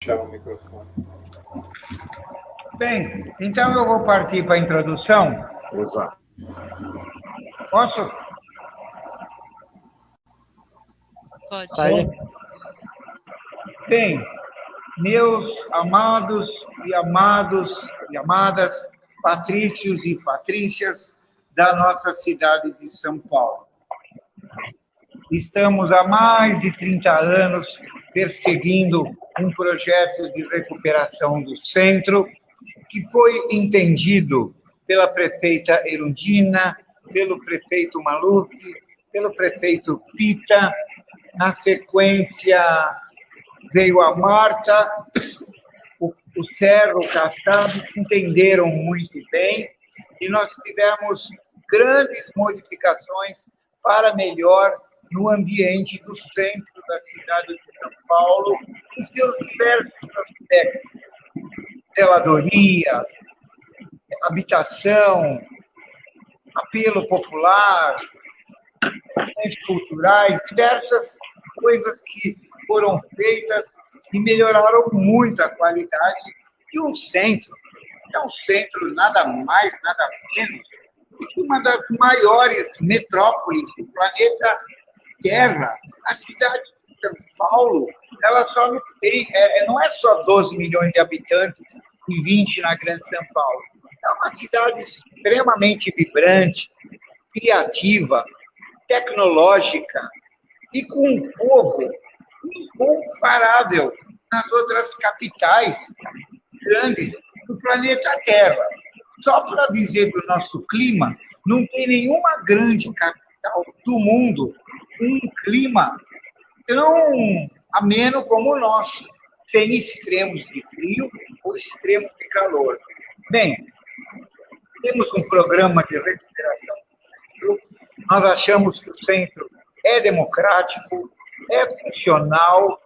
Fechar o microfone. Bem, então eu vou partir para a introdução. Exato. Posso? Pode. Bem, meus amados e amadas patrícios e patrícias da nossa cidade de São Paulo. Estamos há mais de 30 anos perseguindo um projeto de recuperação do centro que foi entendido pela prefeita Erundina, pelo prefeito Maluf, pelo prefeito Pita. Na sequência veio a Marta, o Serra, o Castelo, entenderam muito bem e nós tivemos grandes modificações para melhor no ambiente do centro da cidade de São Paulo, em seus diversos aspectos: zeladoria, habitação, apelo popular, questões culturais, diversas coisas que foram feitas e melhoraram muito a qualidade de um centro. É um centro nada mais, nada menos do que uma das maiores metrópoles do planeta Terra. A cidade de São Paulo, ela só não é só 12 milhões de habitantes e 20 na Grande São Paulo. É uma cidade extremamente vibrante, criativa, tecnológica e com um povo incomparável nas outras capitais grandes do planeta Terra. Só para dizer do nosso clima, não tem nenhuma grande capital do mundo com um clima tão ameno como o nosso, sem extremos de frio ou extremos de calor. Bem, temos um programa de recuperação. Nós achamos que o centro é democrático, é funcional,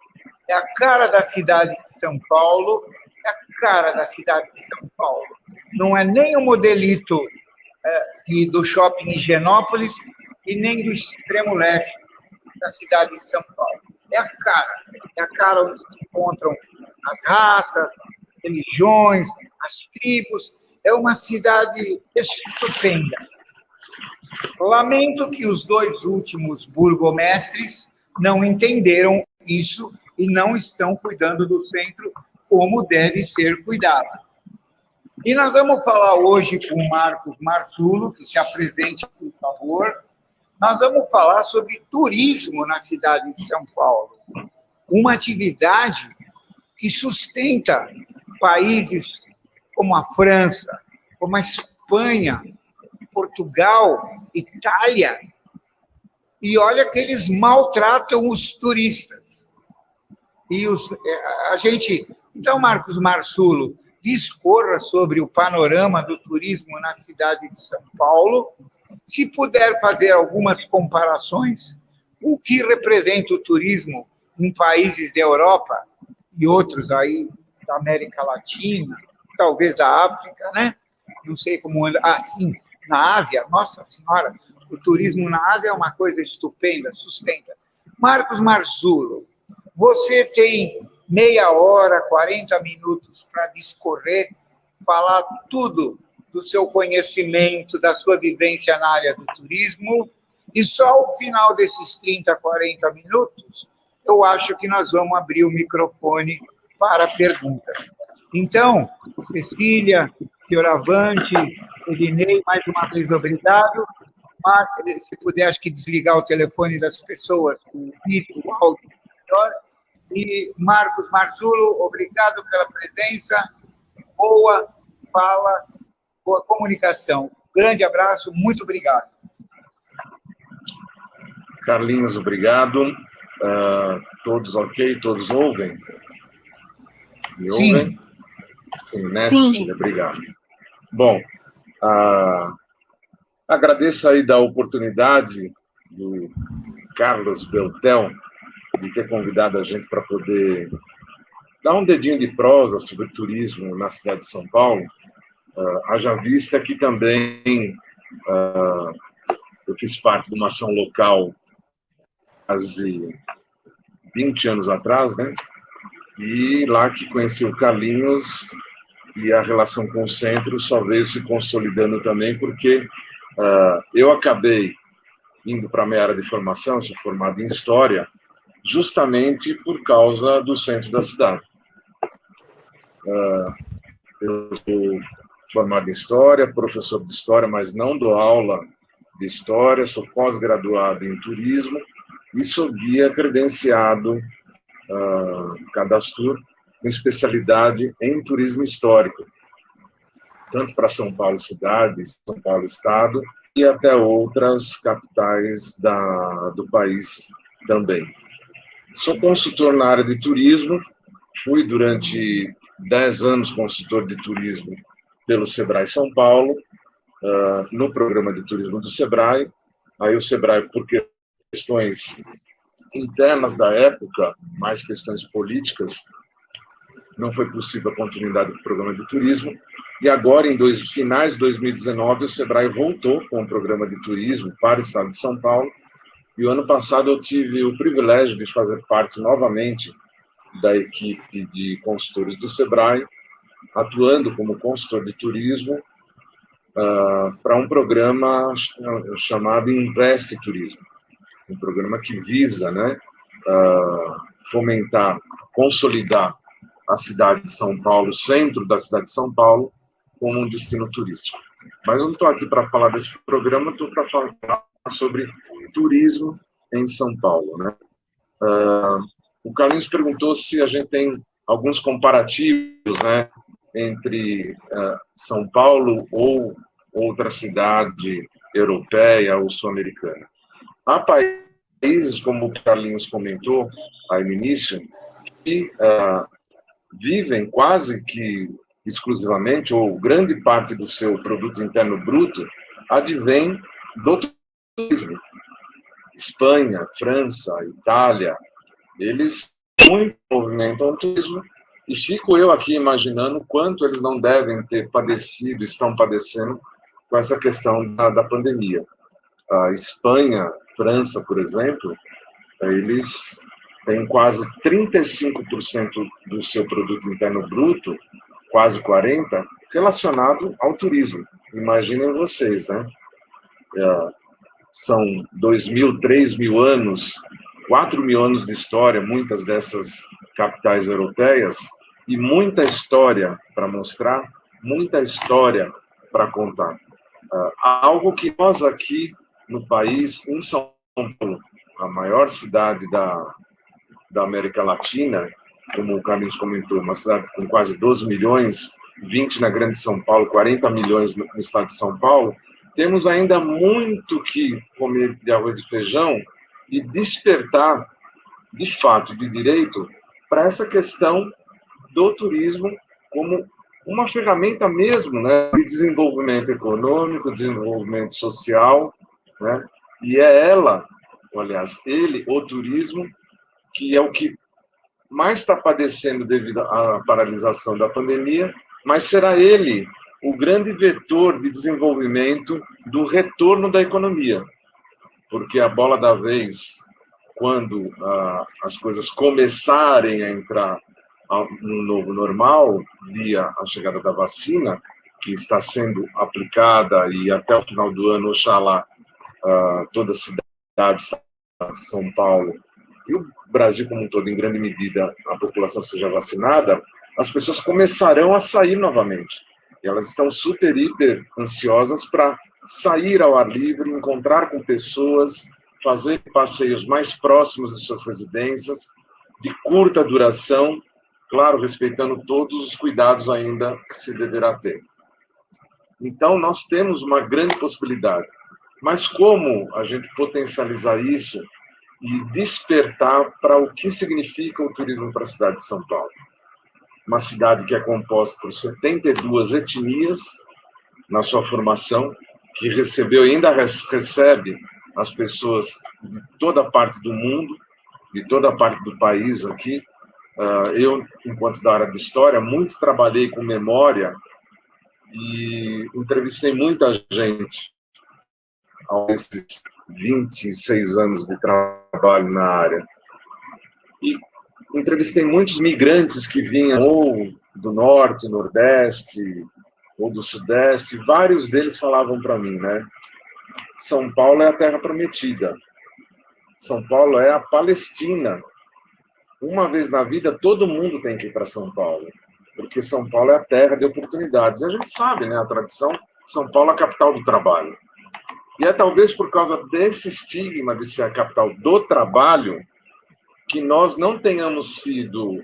é a cara da cidade de São Paulo, é a cara da cidade de São Paulo. Não é nem o modelito do shopping Higienópolis e nem do extremo leste da cidade de São Paulo. É a cara onde se encontram as raças, religiões, as tribos. É uma cidade estupenda. Lamento que os dois últimos burgomestres não entenderam isso e não estão cuidando do centro como deve ser cuidado. E nós vamos falar hoje com o Marcos Marzulo, que se apresente, por favor. Nós vamos falar sobre turismo na cidade de São Paulo, uma atividade que sustenta países como a França, como a Espanha, Portugal, Itália, e olha que eles maltratam os turistas. Então, Marcos Marzulo, discorra sobre o panorama do turismo na cidade de São Paulo, se puder fazer algumas comparações com o que representa o turismo em países da Europa e outros aí da América Latina, talvez da África, né? Não sei como anda. Sim, na Ásia, nossa senhora, o turismo na Ásia é uma coisa estupenda, sustenta. Marcos Marzulo, você tem meia hora, 40 minutos para discorrer, falar tudo do seu conhecimento, da sua vivência na área do turismo, e só ao final desses 30, 40 minutos, eu acho que nós vamos abrir o microfone para perguntas. Então, Cecília, Fioravante, Ednei, mais uma vez, obrigado. Marcos, se puder, acho que desligar o telefone das pessoas, o vídeo, o áudio, melhor. E Marcos Marzulo, obrigado pela presença, boa fala, boa comunicação. Grande abraço, muito obrigado. Carlinhos, obrigado. Todos ok? Todos ouvem? Me ouvem? Sim, né? Sim. Obrigado. Bom, agradeço aí da oportunidade do Carlos Beltel de ter convidado a gente para poder dar um dedinho de prosa sobre turismo na cidade de São Paulo. Haja vista que também eu fiz parte de uma ação local quase 20 anos atrás, né? e lá que conheci o Carlinhos, e a relação com o centro só veio se consolidando também, porque eu acabei indo para a minha área de formação, sou formado em História, justamente por causa do centro da cidade. Eu sou formado em História, professor de História, mas não dou aula de História, sou pós-graduado em Turismo e sou guia credenciado, Cadastur, com especialidade em Turismo Histórico, tanto para São Paulo cidade, São Paulo estado, e até outras capitais do país também. Sou consultor na área de turismo, fui durante 10 anos consultor de turismo pelo Sebrae São Paulo, no programa de turismo do Sebrae. Aí o Sebrae, por questões internas da época, mais questões políticas, não foi possível a continuidade do programa de turismo. E agora, em finais de 2019, o Sebrae voltou com o programa de turismo para o estado de São Paulo. E o ano passado eu tive o privilégio de fazer parte novamente da equipe de consultores do Sebrae, atuando como consultor de turismo para um programa chamado Investe Turismo, um programa que visa, né, fomentar, consolidar a cidade de São Paulo, o centro da cidade de São Paulo, como um destino turístico. Mas eu não estou aqui para falar desse programa, estou para falar sobre turismo em São Paulo, né? O Carlinhos perguntou se a gente tem alguns comparativos, né, entre São Paulo ou outra cidade europeia ou sul-americana. Há países, como o Carlinhos comentou aí no início, que vivem quase que exclusivamente, ou grande parte do seu produto interno bruto, advém do turismo. Espanha, França, Itália, eles muito movimentam o turismo, e fico eu aqui imaginando quanto eles não devem ter padecido, estão padecendo com essa questão da pandemia. A Espanha, França, por exemplo, eles têm quase 35% do seu produto interno bruto, quase 40%, relacionado ao turismo. Imaginem vocês, né? São 2.000, 3.000 anos, 4.000 anos de história, muitas dessas capitais europeias, e muita história para mostrar, muita história para contar. Algo que nós aqui no país, em São Paulo, a maior cidade da América Latina, como o Carlinhos comentou, uma cidade com quase 12 milhões, 20 na Grande São Paulo, 40 milhões no estado de São Paulo, temos ainda muito que comer de arroz e feijão e despertar, de fato, de direito, para essa questão do turismo como uma ferramenta mesmo, né, de desenvolvimento econômico, desenvolvimento social, né, e é ela, aliás, o turismo, que é o que mais está padecendo devido à paralisação da pandemia, mas será ele o grande vetor de desenvolvimento do retorno da economia, porque a bola da vez, quando as coisas começarem a entrar no novo normal, via a chegada da vacina, que está sendo aplicada, e até o final do ano, oxalá, toda a cidade, São Paulo, e o Brasil como um todo, em grande medida, a população seja vacinada, as pessoas começarão a sair novamente. E elas estão super, hiper ansiosas para sair ao ar livre, encontrar com pessoas, fazer passeios mais próximos de suas residências, de curta duração, claro, respeitando todos os cuidados ainda que se deverá ter. Então, nós temos uma grande possibilidade. Mas como a gente potencializar isso e despertar para o que significa o turismo para a cidade de São Paulo? Uma cidade que é composta por 72 etnias na sua formação, que recebeu e ainda recebe as pessoas de toda parte do mundo, de toda parte do país aqui. Eu, enquanto da área de história, muito trabalhei com memória e entrevistei muita gente há esses 26 anos de trabalho na área. E entrevistei muitos migrantes que vinham ou do norte, nordeste, ou do sudeste. Vários deles falavam para mim, né? São Paulo é a terra prometida. São Paulo é a Palestina. Uma vez na vida, todo mundo tem que ir para São Paulo, porque São Paulo é a terra de oportunidades. E a gente sabe, né, a tradição, São Paulo é a capital do trabalho. E é talvez por causa desse estigma de ser a capital do trabalho que nós não tenhamos sido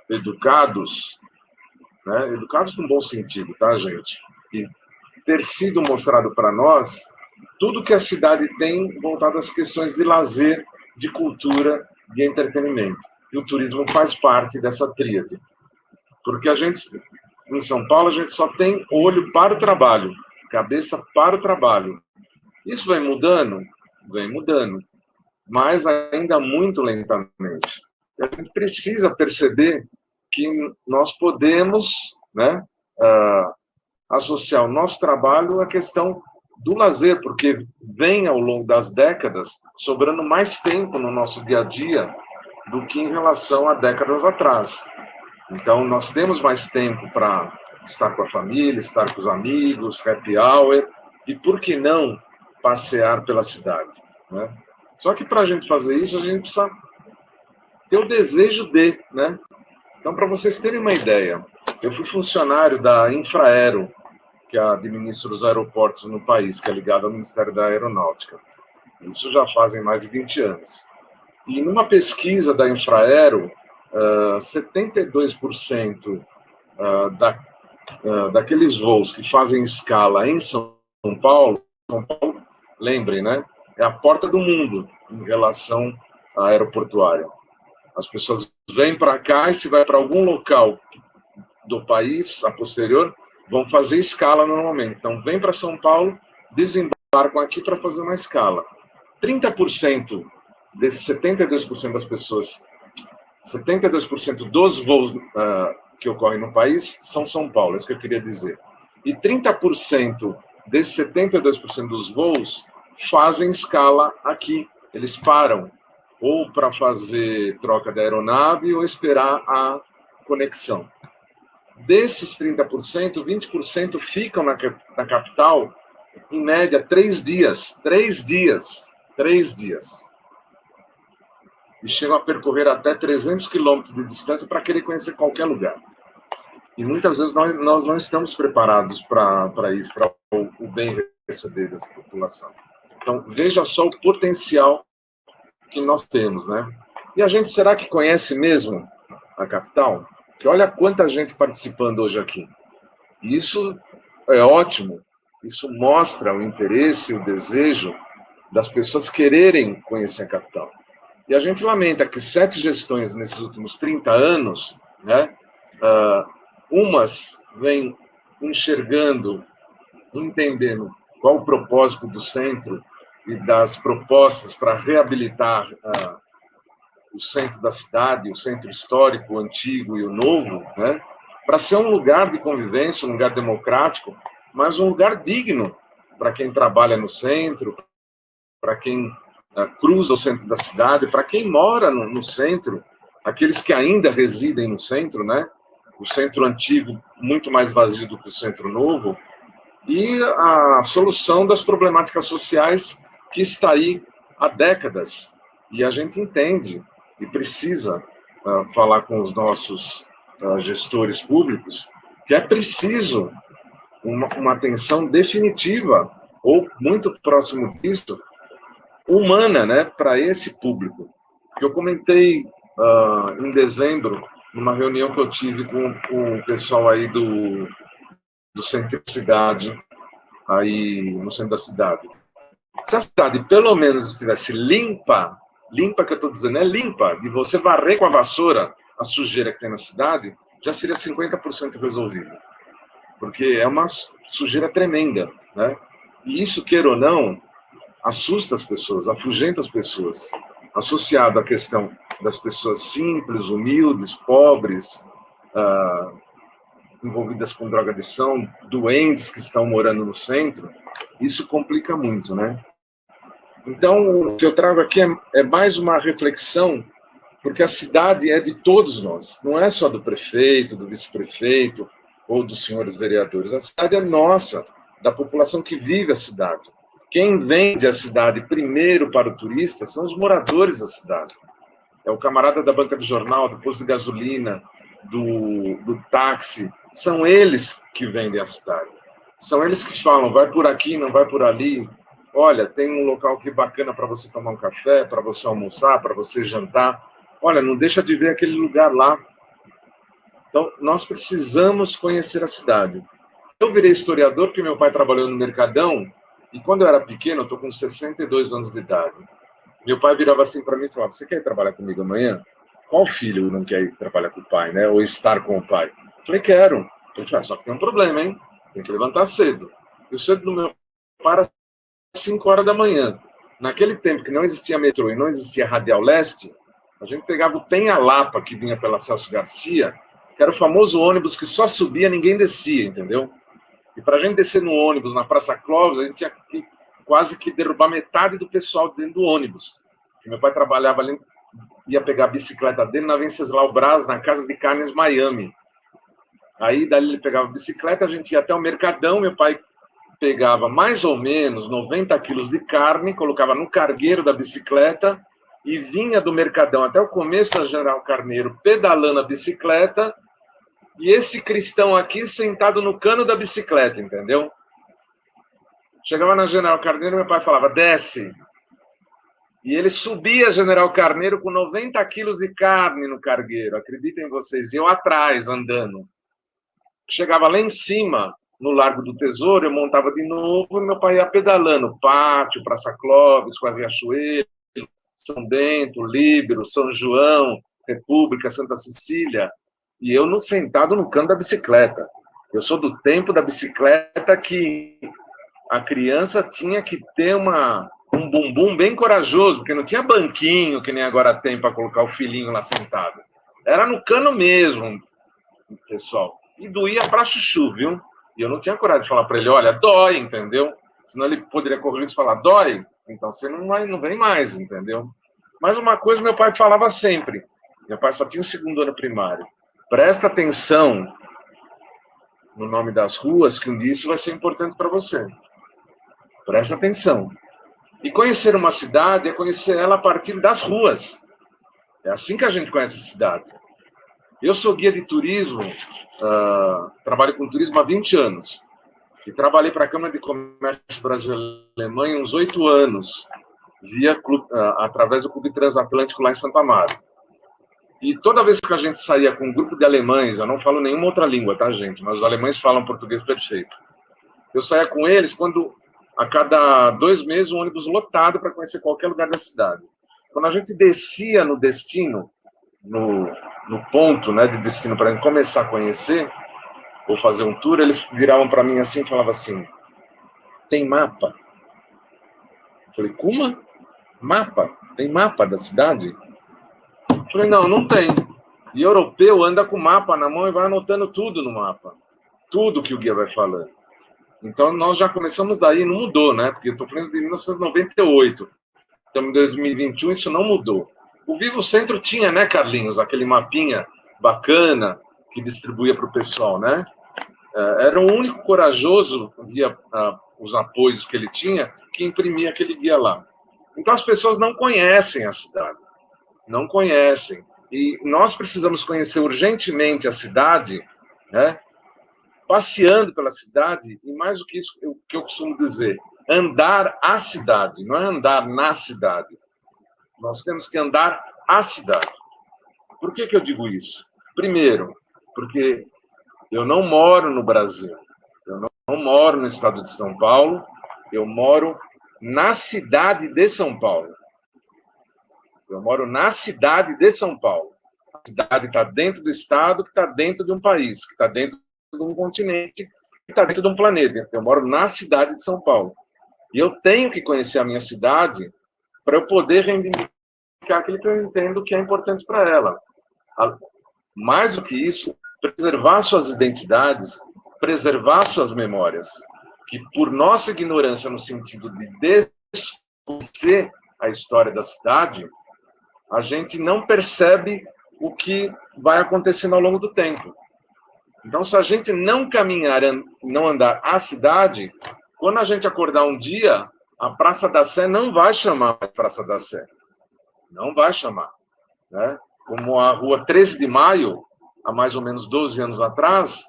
educados, né, educados no bom sentido, tá, gente? E ter sido mostrado para nós tudo que a cidade tem voltado às questões de lazer, de cultura, de entretenimento. E o turismo faz parte dessa tríade. Porque a gente, em São Paulo, a gente só tem olho para o trabalho, cabeça para o trabalho. Isso vem mudando? Vem mudando, mas ainda muito lentamente. E a gente precisa perceber que nós podemos, né, associar o nosso trabalho à questão do lazer, porque vem ao longo das décadas sobrando mais tempo no nosso dia a dia do que em relação a décadas atrás. Então, nós temos mais tempo para estar com a família, estar com os amigos, happy hour, e por que não passear pela cidade, né? Só que para a gente fazer isso, a gente precisa ter o desejo de, né? Então, para vocês terem uma ideia, eu fui funcionário da Infraero, que administra os aeroportos no país, que é ligado ao Ministério da Aeronáutica. Isso já fazem mais de 20 anos. E numa pesquisa da Infraero, 72% daqueles voos que fazem escala em São Paulo, lembrem, né, é a porta do mundo em relação à aeroportuária. As pessoas vêm para cá e se vai para algum local do país, a posterior, vão fazer escala normalmente. Então, vem para São Paulo, desembarcam aqui para fazer uma escala. 30% desses 72% das pessoas, 72% dos voos que ocorrem no país são São Paulo, é isso que eu queria dizer. E 30% desses 72% dos voos fazem escala aqui. Eles param ou para fazer troca da aeronave ou esperar a conexão. Desses 30%, 20% ficam na capital, em média, 3 dias. 3 dias. 3 dias. E chegam a percorrer até 300 quilômetros de distância para querer conhecer qualquer lugar. E muitas vezes nós não estamos preparados para isso, para o bem receber dessa população. Então, veja só o potencial que nós temos, né? E a gente, será que conhece mesmo a capital? Porque olha quanta gente participando hoje aqui. Isso é ótimo. Isso mostra o interesse, o desejo das pessoas quererem conhecer a capital. E a gente lamenta que 7 gestões nesses últimos 30 anos, né, umas vêm enxergando, entendendo qual o propósito do centro e das propostas para reabilitar o centro da cidade, o centro histórico, o antigo e o novo, né, para ser um lugar de convivência, um lugar democrático, mas um lugar digno para quem trabalha no centro, para quem cruza o centro da cidade, para quem mora no centro, aqueles que ainda residem no centro, né, o centro antigo muito mais vazio do que o centro novo, e a solução das problemáticas sociais que está aí há décadas. E a gente entende e precisa falar com os nossos gestores públicos que é preciso uma atenção definitiva, ou muito próximo disso, humana, né, para esse público. Eu comentei em dezembro, numa reunião que eu tive com o pessoal aí do centro da cidade, aí no centro da cidade. Se a cidade pelo menos estivesse limpa que eu estou dizendo, é limpa, de você varrer com a vassoura a sujeira que tem na cidade, já seria 50% resolvido. Porque é uma sujeira tremenda, né? E isso, queira ou não, assusta as pessoas, afugenta as pessoas, associado à questão das pessoas simples, humildes, pobres, envolvidas com drogadição, doentes que estão morando no centro, isso complica muito, né? Então, o que eu trago aqui é mais uma reflexão porque a cidade é de todos nós, não é só do prefeito, do vice-prefeito ou dos senhores vereadores. A cidade é nossa, da população que vive a cidade. Quem vende a cidade primeiro para o turista são os moradores da cidade. É o camarada da banca de jornal, do posto de gasolina, do táxi. São eles que vendem a cidade. São eles que falam, vai por aqui, não vai por ali. Olha, tem um local aqui bacana para você tomar um café, para você almoçar, para você jantar. Olha, não deixa de ver aquele lugar lá. Então, nós precisamos conhecer a cidade. Eu virei historiador porque meu pai trabalhou no Mercadão, e quando eu era pequeno, eu estou com 62 anos de idade, meu pai virava assim para mim e falava, você quer ir trabalhar comigo amanhã? Qual filho não quer ir trabalhar com o pai, né? Ou estar com o pai? Eu falei, quero. Ele falou, só que tem um problema, hein? Tem que levantar cedo. E o cedo do meu pai era 5 horas da manhã. Naquele tempo que não existia metrô e não existia Radial Leste, a gente pegava o Penha-Lapa, que vinha pela Celso Garcia, que era o famoso ônibus que só subia, ninguém descia, entendeu? E para a gente descer no ônibus na Praça Clóvis, a gente tinha que quase que derrubar metade do pessoal dentro do ônibus. E meu pai trabalhava ali, ia pegar a bicicleta dele na Venceslau Braz, na Casa de Carnes, Miami. Aí, dali ele pegava a bicicleta, a gente ia até o Mercadão, meu pai pegava mais ou menos 90 quilos de carne, colocava no cargueiro da bicicleta e vinha do Mercadão até o começo da General Carneiro, pedalando a bicicleta, e esse cristão aqui sentado no cano da bicicleta, entendeu? Chegava na General Carneiro, meu pai falava, desce. E ele subia a General Carneiro com 90 quilos de carne no cargueiro, acreditem vocês, e eu atrás, andando. Chegava lá em cima, no Largo do Tesouro, eu montava de novo e meu pai ia pedalando, Pátio, Praça Clóvis, com a Riachuelo, São Bento, Líbero, São João, República, Santa Cecília, e eu sentado no canto da bicicleta. Eu sou do tempo da bicicleta que a criança tinha que ter um bumbum bem corajoso, porque não tinha banquinho, que nem agora tem para colocar o filhinho lá sentado. Era no cano mesmo, pessoal. E doía pra chuchu, viu? E eu não tinha coragem de falar para ele, olha, dói, entendeu? Senão ele poderia correr e falar, dói? Então você não vem mais, entendeu? Mas uma coisa meu pai falava sempre, meu pai só tinha o 2º ano primário, presta atenção no nome das ruas, que um dia isso vai ser importante para você. Presta atenção. E conhecer uma cidade é conhecer ela a partir das ruas. É assim que a gente conhece a cidade. Eu sou guia de turismo, trabalho com turismo há 20 anos. E trabalhei para a Câmara de Comércio Brasil-Alemanha uns 8 anos, através do Clube Transatlântico lá em Santa Amaro. E toda vez que a gente saía com um grupo de alemães, eu não falo nenhuma outra língua, tá, gente? Mas os alemães falam português perfeito. Eu saía com eles quando, a cada 2 meses, um ônibus lotado para conhecer qualquer lugar da cidade. Quando a gente descia no destino, no ponto, né, de destino para a gente começar a conhecer, ou fazer um tour, eles viravam para mim assim e falavam assim, tem mapa? Eu falei, como? Mapa? Tem mapa da cidade? Eu falei, não tem. E europeu anda com mapa na mão e vai anotando tudo no mapa. Tudo que o guia vai falando. Então, nós já começamos daí, não mudou, né? Porque eu estou falando de 1998. Estamos em 2021, isso não mudou. O Vivo Centro tinha, né, Carlinhos, aquele mapinha bacana que distribuía para o pessoal, né? Era o único corajoso, via os apoios que ele tinha, que imprimia aquele guia lá. Então, as pessoas não conhecem a cidade. Não conhecem. E nós precisamos conhecer urgentemente a cidade, né? Passeando pela cidade, e mais do que isso, o que eu costumo dizer, andar a cidade, não é andar na cidade. Nós temos que andar a cidade. Por que eu digo isso? Primeiro, porque eu não moro no Brasil, eu não moro no estado de São Paulo, eu moro na cidade de São Paulo. Eu moro na cidade de São Paulo. A cidade está dentro do estado, que está dentro de um país, que está dentro de um continente, que está dentro de um planeta. Eu moro na cidade de São Paulo. E eu tenho que conhecer a minha cidade para eu poder reivindicar aquilo que eu entendo que é importante para ela. Mais do que isso, preservar suas identidades, preservar suas memórias, que por nossa ignorância no sentido de desconhecer a história da cidade, a gente não percebe o que vai acontecendo ao longo do tempo. Então, se a gente não caminhar, não andar a cidade, quando a gente acordar um dia, a Praça da Sé não vai chamar Praça da Sé. Não vai chamar. Né? Como a Rua 13 de Maio, há mais ou menos 12 anos atrás,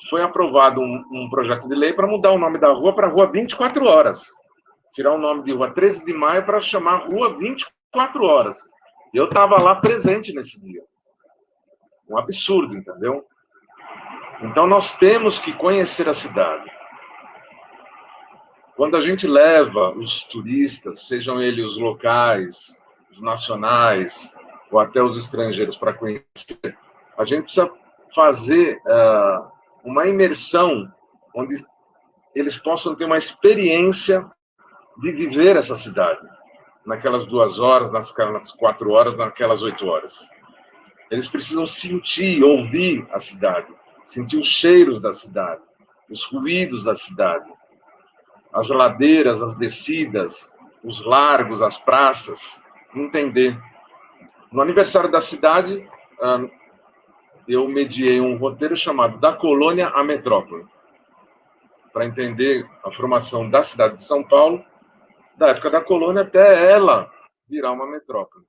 foi aprovado um projeto de lei para mudar o nome da rua para Rua 24 Horas. Tirar o nome de Rua 13 de Maio para chamar Rua 24 Horas. Eu estava lá presente nesse dia. Um absurdo, entendeu? Então, nós temos que conhecer a cidade. Quando a gente leva os turistas, sejam eles os locais, os nacionais, ou até os estrangeiros para conhecer, a gente precisa fazer uma imersão onde eles possam ter uma experiência de viver essa cidade, naquelas 2 horas, nas 4 horas, naquelas 8 horas. Eles precisam sentir, ouvir a cidade, sentir os cheiros da cidade, os ruídos da cidade, as ladeiras, as descidas, os largos, as praças, entender. No aniversário da cidade, eu mediei um roteiro chamado Da Colônia à Metrópole, para entender a formação da cidade de São Paulo, da época da colônia até ela virar uma metrópole.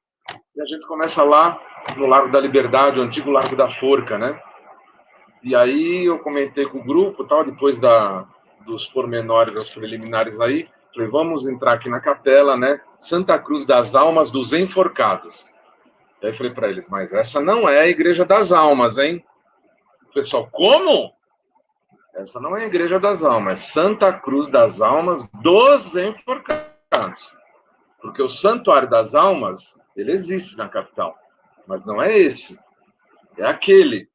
E a gente começa lá no Largo da Liberdade, o antigo Largo da Forca, né? E aí eu comentei com o grupo, tal, depois dos pormenores, das preliminares aí, falei, vamos entrar aqui na capela, né? Santa Cruz das Almas dos Enforcados. E aí eu falei para eles, mas essa não é a Igreja das Almas, hein? O pessoal, como? Essa não é a Igreja das Almas, é Santa Cruz das Almas dos Enforcados. Porque o Santuário das Almas, ele existe na capital, mas não é esse. É aquele.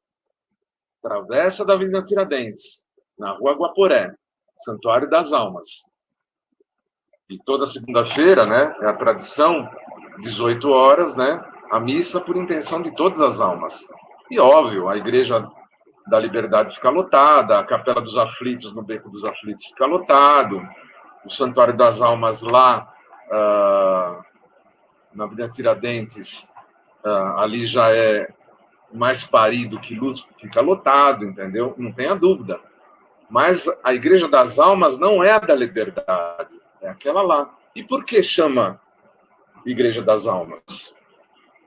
Travessa da Avenida Tiradentes, na Rua Guaporé, Santuário das Almas. E toda segunda-feira, né, é a tradição, 18 horas, né, a missa por intenção de todas as almas. E, óbvio, a Igreja da Liberdade fica lotada, a Capela dos Aflitos, no Beco dos Aflitos, fica lotado, o Santuário das Almas lá, na Avenida Tiradentes, ali já é mais parido que luz, fica lotado, entendeu? Não tenha dúvida. Mas a Igreja das Almas não é a da Liberdade, é aquela lá. E por que chama Igreja das Almas?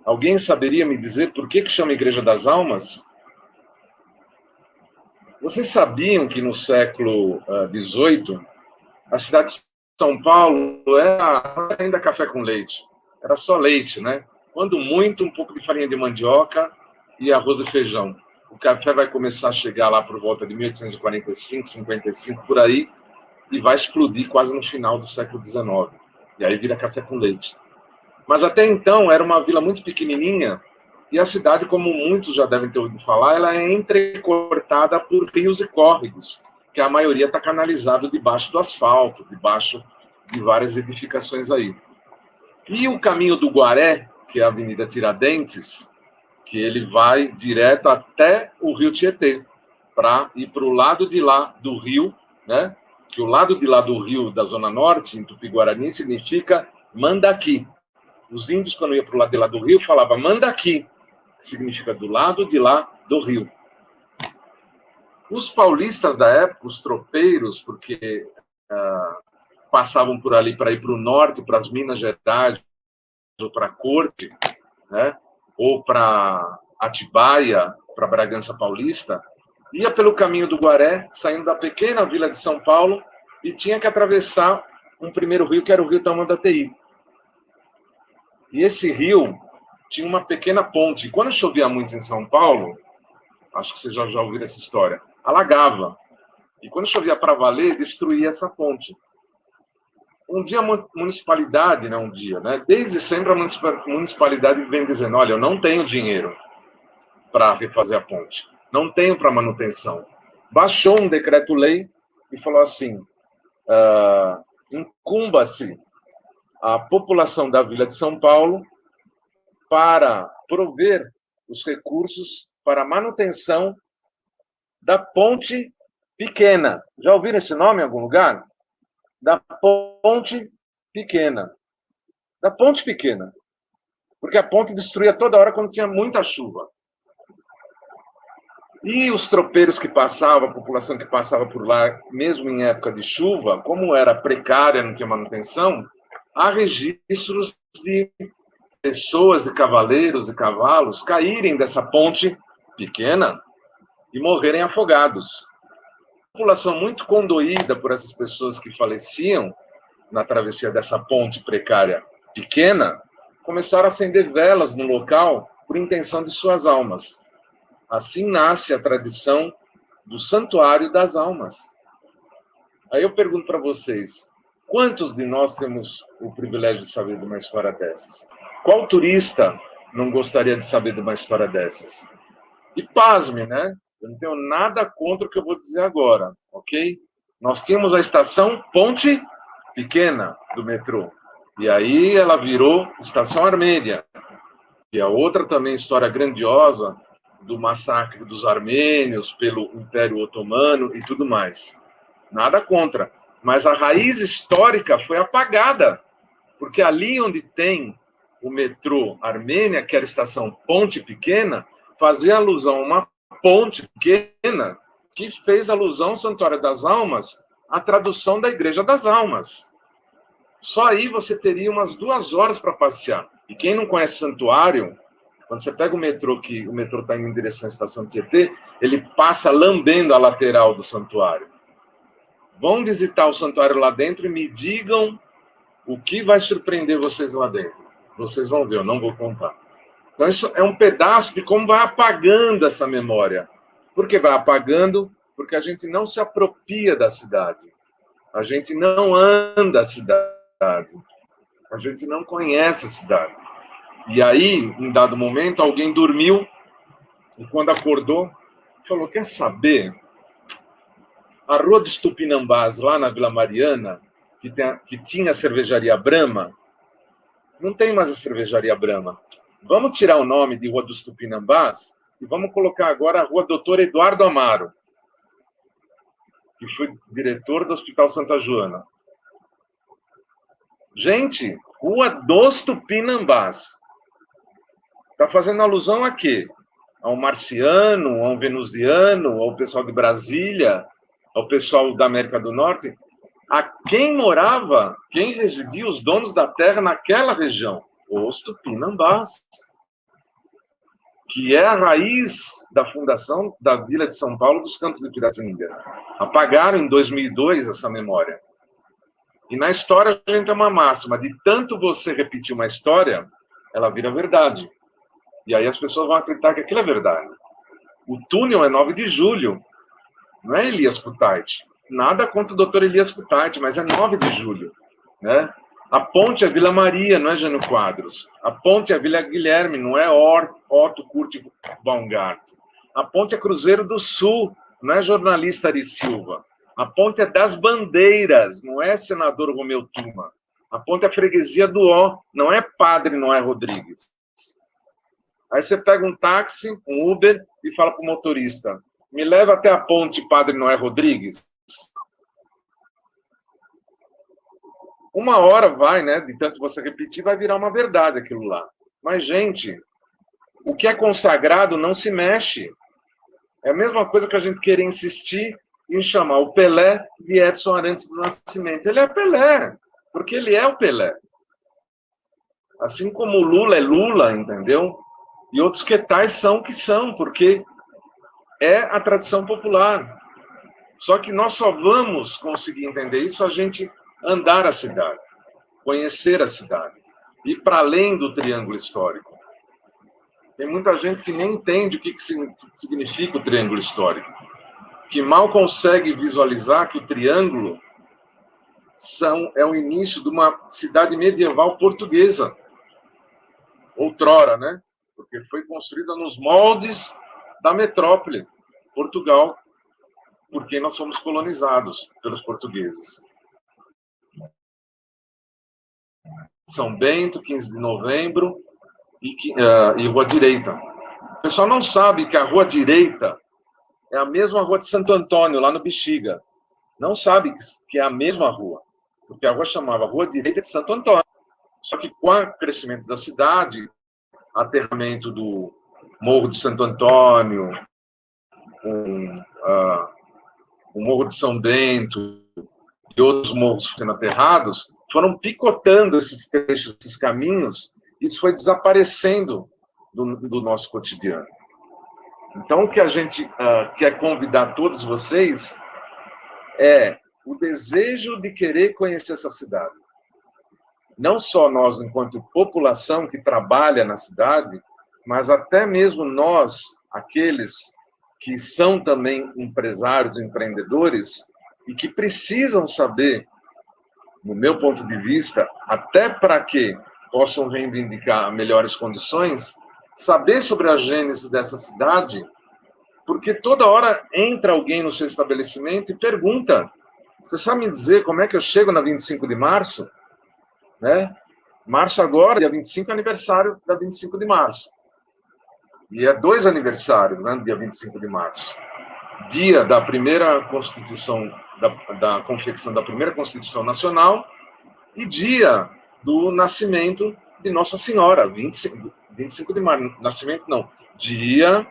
Alguém saberia me dizer por que chama Igreja das Almas? Vocês sabiam que no século XVIII, a cidade de São Paulo era ainda café com leite. Era só leite, né? Quando muito, um pouco de farinha de mandioca e arroz e feijão. O café vai começar a chegar lá por volta de 1845, 55, por aí, e vai explodir quase no final do século XIX. E aí vira café com leite. Mas até então era uma vila muito pequenininha, e a cidade, como muitos já devem ter ouvido falar, ela é entrecortada por rios e córregos, que a maioria está canalizado debaixo do asfalto, debaixo de várias edificações aí. E o caminho do Guaré, que é a Avenida Tiradentes, que ele vai direto até o Rio Tietê, para ir para o lado de lá do rio, né? Que o lado de lá do rio, da Zona Norte, em Tupi-Guarani, significa Mandaqui. Os índios, quando iam para o lado de lá do rio, falavam Mandaqui, que significa do lado de lá do rio. Os paulistas da época, os tropeiros, porque passavam por ali para ir para o norte, para as Minas Gerais, ou para a Corte, né? Ou para Atibaia, para Bragança Paulista, ia pelo caminho do Guaré, saindo da pequena vila de São Paulo, e tinha que atravessar um primeiro rio, que era o Rio Tamanduateí. E esse rio tinha uma pequena ponte. E quando chovia muito em São Paulo, acho que vocês já ouviram essa história, alagava. E quando chovia para valer, destruía essa ponte. Um dia a municipalidade, desde sempre a municipalidade vem dizendo, olha, eu não tenho dinheiro para refazer a ponte, não tenho para manutenção. Baixou um decreto-lei e falou assim, incumba-se a população da Vila de São Paulo para prover os recursos para a manutenção da ponte pequena. Já ouviram esse nome em algum lugar? Da ponte pequena. Da ponte pequena. porque a ponte destruía toda hora quando tinha muita chuva. E os tropeiros que passavam, a população que passava por lá, mesmo em época de chuva, como era precária, não tinha manutenção, há registros de pessoas e cavaleiros e cavalos caírem dessa ponte pequena e morrerem afogados. A população muito condoída por essas pessoas que faleciam na travessia dessa ponte precária pequena, começaram a acender velas no local por intenção de suas almas. Assim nasce a tradição do Santuário das Almas. Aí eu pergunto para vocês, quantos de nós temos o privilégio de saber de uma história dessas? Qual turista não gostaria de saber de uma história dessas? E pasme, né? Eu não tenho nada contra o que eu vou dizer agora, ok? Nós tínhamos a estação Ponte Pequena do metrô. E aí ela virou Estação Armênia. E a outra também história grandiosa do massacre dos armênios pelo Império Otomano e tudo mais. Nada contra. Mas a raiz histórica foi apagada. Porque ali onde tem o metrô Armênia, que era a estação Ponte Pequena, fazia alusão a uma ponte pequena que fez alusão ao Santuário das Almas, a tradução da Igreja das Almas. Só aí você teria umas 2 horas para passear. E quem não conhece Santuário, quando você pega o metrô, que o metrô está indo em direção à estação Tietê, ele passa lambendo a lateral do Santuário. Vão visitar o Santuário lá dentro e me digam o que vai surpreender vocês lá dentro. Vocês vão ver, eu não vou contar. Então, isso é um pedaço de como vai apagando essa memória. Por que vai apagando? Porque a gente não se apropria da cidade. A gente não anda a cidade. A gente não conhece a cidade. E aí, em dado momento, alguém dormiu e quando acordou, falou, quer saber? A Rua dos Tupinambás, lá na Vila Mariana, que tinha a cervejaria Brahma, não tem mais a cervejaria Brahma. Vamos tirar o nome de Rua dos Tupinambás e vamos colocar agora a Rua Doutor Eduardo Amaro, que foi diretor do Hospital Santa Joana. Gente, Rua dos Tupinambás. Está fazendo alusão a quê? A um marciano, a um venusiano, ao pessoal de Brasília, ao pessoal da América do Norte, a quem morava, quem residia, os donos da terra naquela região, os Tupinambás, que é a raiz da fundação da Vila de São Paulo dos Campos de Piratininga. Apagaram em 2002 essa memória. E na história a gente tem uma máxima, de tanto você repetir uma história, ela vira verdade. E aí as pessoas vão acreditar que aquilo é verdade. O túnel é 9 de julho, não é Elias Kutaiti. Nada contra o doutor Elias Kutaiti, mas é 9 de julho. Né? A ponte é Vila Maria, não é Jânio Quadros. A ponte é Vila Guilherme, não é Otto Kurt Baumgart. A ponte é Cruzeiro do Sul, não é jornalista Ari Silva. A ponte é das Bandeiras, não é senador Romeu Tuma. A ponte é Freguesia do Ó, não é Padre Noé Rodrigues. Aí você pega um táxi, um Uber, e fala para o motorista, me leva até a ponte Padre Noé Rodrigues. 1 hora vai, né? De tanto você repetir, vai virar uma verdade aquilo lá. Mas, gente, o que é consagrado não se mexe. É a mesma coisa que a gente querer insistir em chamar o Pelé de Edson Arantes do Nascimento. Ele é Pelé, porque ele é o Pelé. Assim como o Lula é Lula, entendeu? E outros que tais são o que são, porque é a tradição popular. Só que nós só vamos conseguir entender isso a gente andar a cidade, conhecer a cidade, ir para além do triângulo histórico. Tem muita gente que nem entende o que significa o triângulo histórico, que mal consegue visualizar que o triângulo é o início de uma cidade medieval portuguesa, outrora, né? Porque foi construída nos moldes da metrópole, Portugal, porque nós fomos colonizados pelos portugueses. São Bento, 15 de novembro e Rua Direita. O pessoal não sabe que a Rua Direita é a mesma rua de Santo Antônio, lá no Bexiga. Não sabe que é a mesma rua, porque a rua chamava Rua Direita de Santo Antônio. Só que com o crescimento da cidade, aterramento do Morro de Santo Antônio, o Morro de São Bento e outros morros sendo aterrados, foram picotando esses trechos, esses caminhos, e isso foi desaparecendo do nosso cotidiano. Então, o que a gente quer convidar todos vocês é o desejo de querer conhecer essa cidade. Não só nós, enquanto população que trabalha na cidade, mas até mesmo nós, aqueles que são também empresários, empreendedores, e que precisam saber, no meu ponto de vista, até para que possam reivindicar melhores condições, saber sobre a gênese dessa cidade, porque toda hora entra alguém no seu estabelecimento e pergunta: você sabe me dizer como é que eu chego na 25 de março? Né? Março agora, dia 25 é aniversário da 25 de março. E é 2 aniversários, né, dia 25 de março. Dia da primeira Constituição, da confecção da primeira Constituição Nacional e dia do nascimento de Nossa Senhora, 25 de março. Nascimento não, dia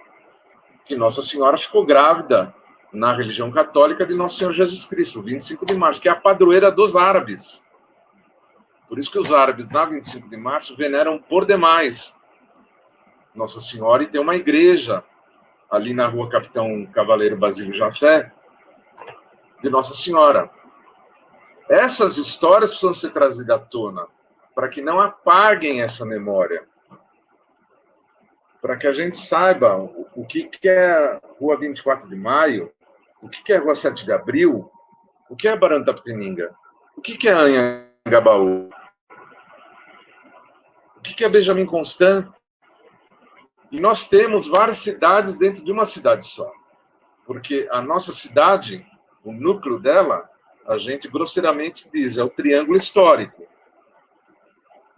que Nossa Senhora ficou grávida na religião católica de Nosso Senhor Jesus Cristo, 25 de março, que é a padroeira dos árabes. Por isso que os árabes, na 25 de março, veneram por demais Nossa Senhora, e tem uma igreja ali na rua Capitão Cavaleiro Basílio Jafé, de Nossa Senhora. Essas histórias precisam ser trazidas à tona, para que não apaguem essa memória. Para que a gente saiba o que é Rua 24 de Maio, o que é Rua 7 de Abril, o que é Barão da Piratininga, o que é Anhangabaú, o que é Benjamin Constant. E nós temos várias cidades dentro de uma cidade só. Porque a nossa cidade, o núcleo dela, a gente grosseiramente diz, é o triângulo histórico.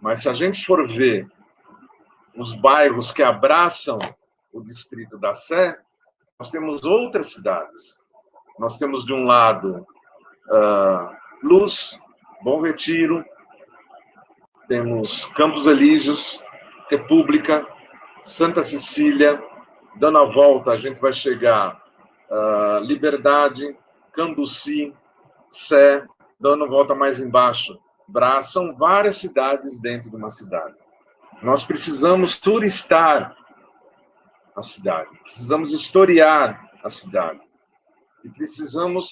Mas se a gente for ver os bairros que abraçam o distrito da Sé, nós temos outras cidades. Nós temos, de um lado, Luz, Bom Retiro, temos Campos Elíseos, República, Santa Cecília. Dando a volta, a gente vai chegar Liberdade, Cambuci, Sé. Dando a volta mais embaixo, Brás. São várias cidades dentro de uma cidade. Nós precisamos turistar a cidade, precisamos historiar a cidade e precisamos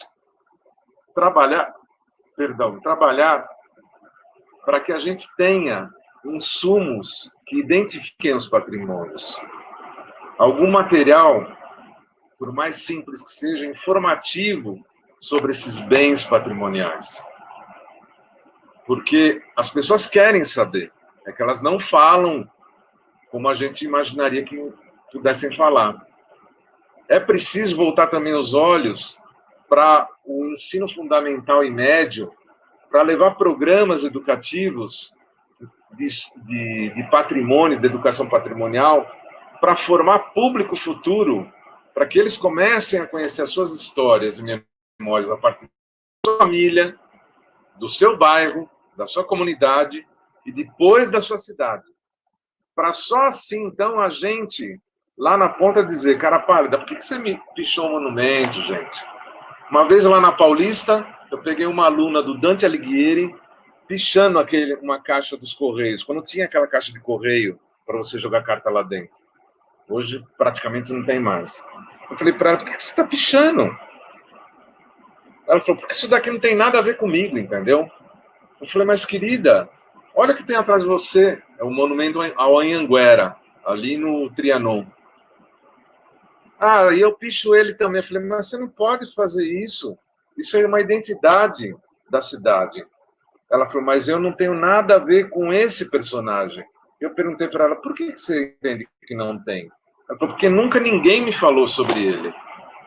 trabalhar para que a gente tenha insumos que identifiquem os patrimônios. Algum material, por mais simples que seja, informativo sobre esses bens patrimoniais. Porque as pessoas querem saber, é que elas não falam como a gente imaginaria que pudessem falar. É preciso voltar também os olhos para o ensino fundamental e médio, para levar programas educativos de patrimônio, de educação patrimonial, para formar público futuro, para que eles comecem a conhecer as suas histórias e memórias a partir da sua família, do seu bairro, da sua comunidade e depois da sua cidade. Para só assim, então, a gente, lá na ponta, dizer: cara pálida, por que você me pichou um monumento, gente? Uma vez lá na Paulista, eu peguei uma aluna do Dante Alighieri pichando uma caixa dos Correios, quando tinha aquela caixa de correio para você jogar carta lá dentro. Hoje, praticamente, não tem mais. Eu falei para ela: por que você está pichando? Ela falou: porque isso daqui não tem nada a ver comigo, entendeu? Eu falei: mas, querida, olha o que tem atrás de você. É o monumento ao Anhanguera, ali no Trianon. E eu picho ele também. Eu falei: mas você não pode fazer isso. Isso é uma identidade da cidade. Ela falou: mas eu não tenho nada a ver com esse personagem. Eu perguntei para ela: por que você entende que não tem? Ela falou: porque nunca ninguém me falou sobre ele.